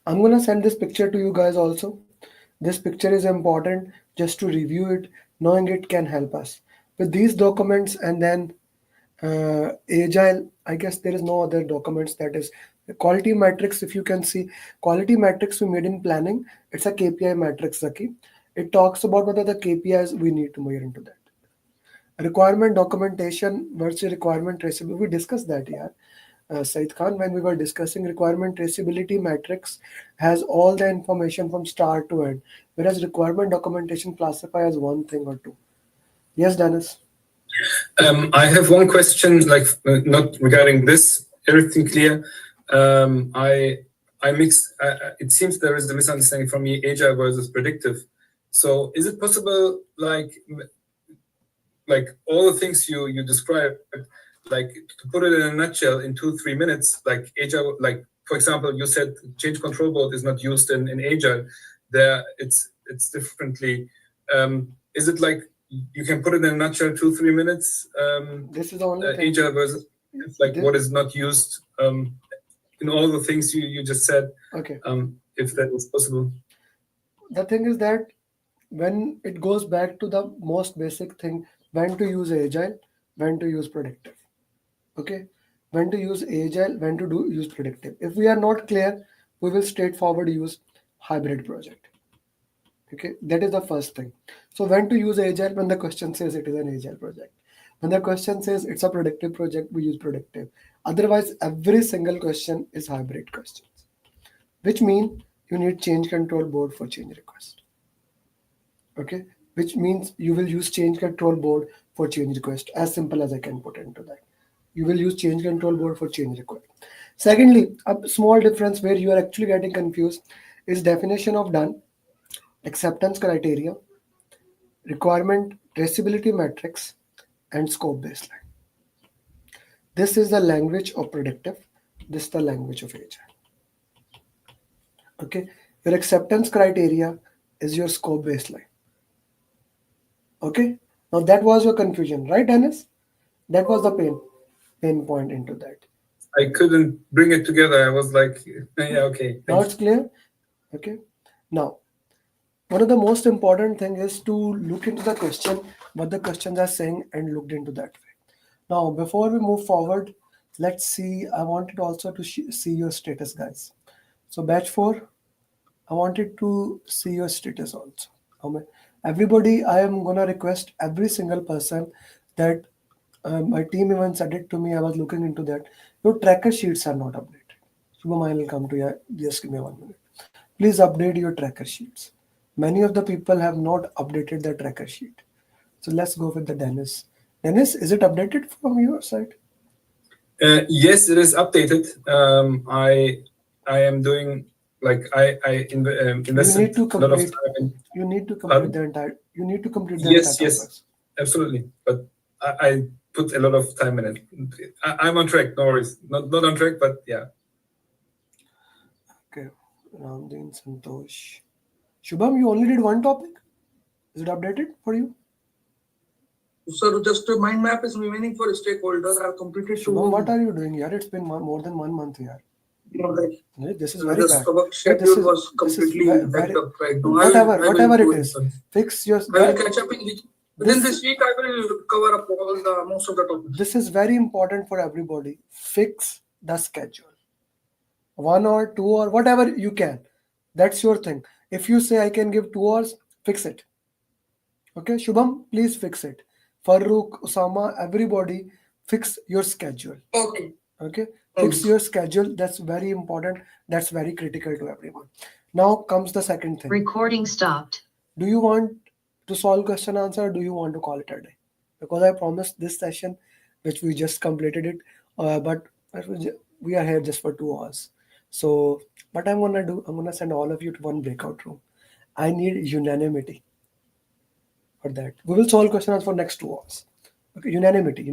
I'm going to send this picture to you guys also. This picture is important just to review it. Knowing it can help us. With these documents and then Agile, I guess there is no other documents that is quality matrix. If you can see quality matrix we made in planning, it's a KPI matrix, Zaki. It talks about what are the KPIs we need to measure into that. Requirement documentation versus requirement traceability. We discussed that, yeah. Said Khan, when we were discussing requirement traceability matrix has all the information from start to end, whereas requirement documentation classify as one thing or two. Yes, Dennis. I have one question, like not regarding this. Everything clear? I mix. It seems there is a misunderstanding from me. Agile versus predictive. So is it possible, like all the things you described, like to put it in a nutshell in 2-3 minutes, like Agile, like for example, you said change control board is not used in Agile. There, it's differently. Is it like you can put it in a nutshell 2-3 minutes? This is the only thing. Agile versus like what is not used in all the things you just said. Okay. If that is possible. The thing is that when it goes back to the most basic thing, when to use Agile, when to use predictive. Okay, when to use Agile, when to use predictive. If we are not clear, we will straightforward use hybrid project. Okay, that is the first thing. So when to use Agile, when the question says it is an Agile project. When the question says it's a predictive project, we use predictive. Otherwise, every single question is hybrid questions, which mean you need change control board for change request. Okay, which means you will use change control board for change request. As simple as I can put into that. You will use change control board for change request. Secondly, a small difference where you are actually getting confused is definition of done, acceptance criteria, requirement traceability metrics, and scope baseline. This is the language of predictive. This is the language of agile. Okay, your acceptance criteria is your scope baseline. Okay, now that was your confusion, right, Dennis? That was the pain point into that. I couldn't bring it together. I was like, yeah, okay. Now it's clear. Okay, now one of the most important thing is to look into the question, what the questions are saying, and looked into that way. Now, before we move forward, let's see. I wanted also to see your status, guys. So batch 4, I wanted to see your status also. Everybody, I am gonna request every single person that my team even said it to me. I was looking into that. Your tracker sheets are not updated. Shubham, I will come to you. Just give me 1 minute. Please update your tracker sheets. Many of the people have not updated their tracker sheet. So let's go with the Dennis. Dennis, is it updated from your side? Yes, it is updated. I am doing like I invested to a lot of complete- time in. You need to complete Pardon? the entire. You need to complete the Yes, entire yes. process. Absolutely, but I put a lot of time in it. I'm on track. No worries. Not on track, but yeah. Okay, Ramdin, Santosh. Shubham, you only did one topic? Is it updated for you? Sir, just a mind map is remaining for stakeholders. I have completed Shubham, what are you doing here? It's been more than 1 month here. Like, This is very just bad. our schedule this is- was this is completely very- backed up right now. Whatever do it is, fix your. I will catch up within this week. I will cover up all the most of the topics. This is very important for everybody. Fix the schedule. 1 or 2 or whatever you can. That's your thing. If you say I can give 2 hours, fix it. Okay, Shubham, please fix it. Farooq, Osama, everybody, fix your schedule. Okay. Okay, fix your schedule. That's very important. That's very critical to everyone. Now comes the second thing. Recording stopped. Do you want to solve question answer or do you want to call it a day? Because I promised this session, which we just completed it, but we are here just for 2 hours. So what I'm gonna do, I'm gonna send all of you to one breakout room. I need unanimity for that. We will solve question answer for next 2 hours. Okay, unanimity.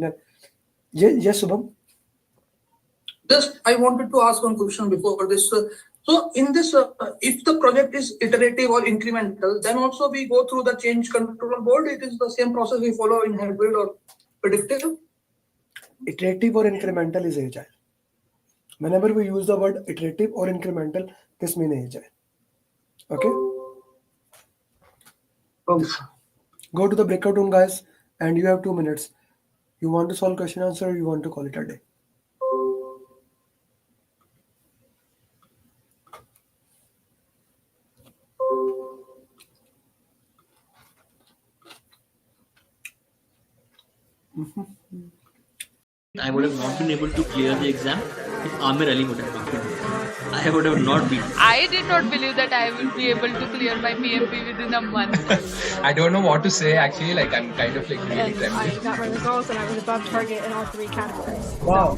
Yes, Subham. Just I wanted to ask one question before this. So in this, if the project is iterative or incremental, then also we go through the change control board. It is the same process we follow in hybrid or predictive. Iterative or incremental is agile. Whenever we use the word iterative or incremental, this means agile. Okay? Go to the breakout room, guys, and you have 2 minutes. You want to solve question answer or you want to call it a day? I would have not been able to clear the exam if Amir Ali would have not been there. I would have not been. I did not believe that I will be able to clear my PMP within a month. I don't know what to say actually, like I'm kind of like really And trembling. I got my results and I was above target in all 3 categories. Wow.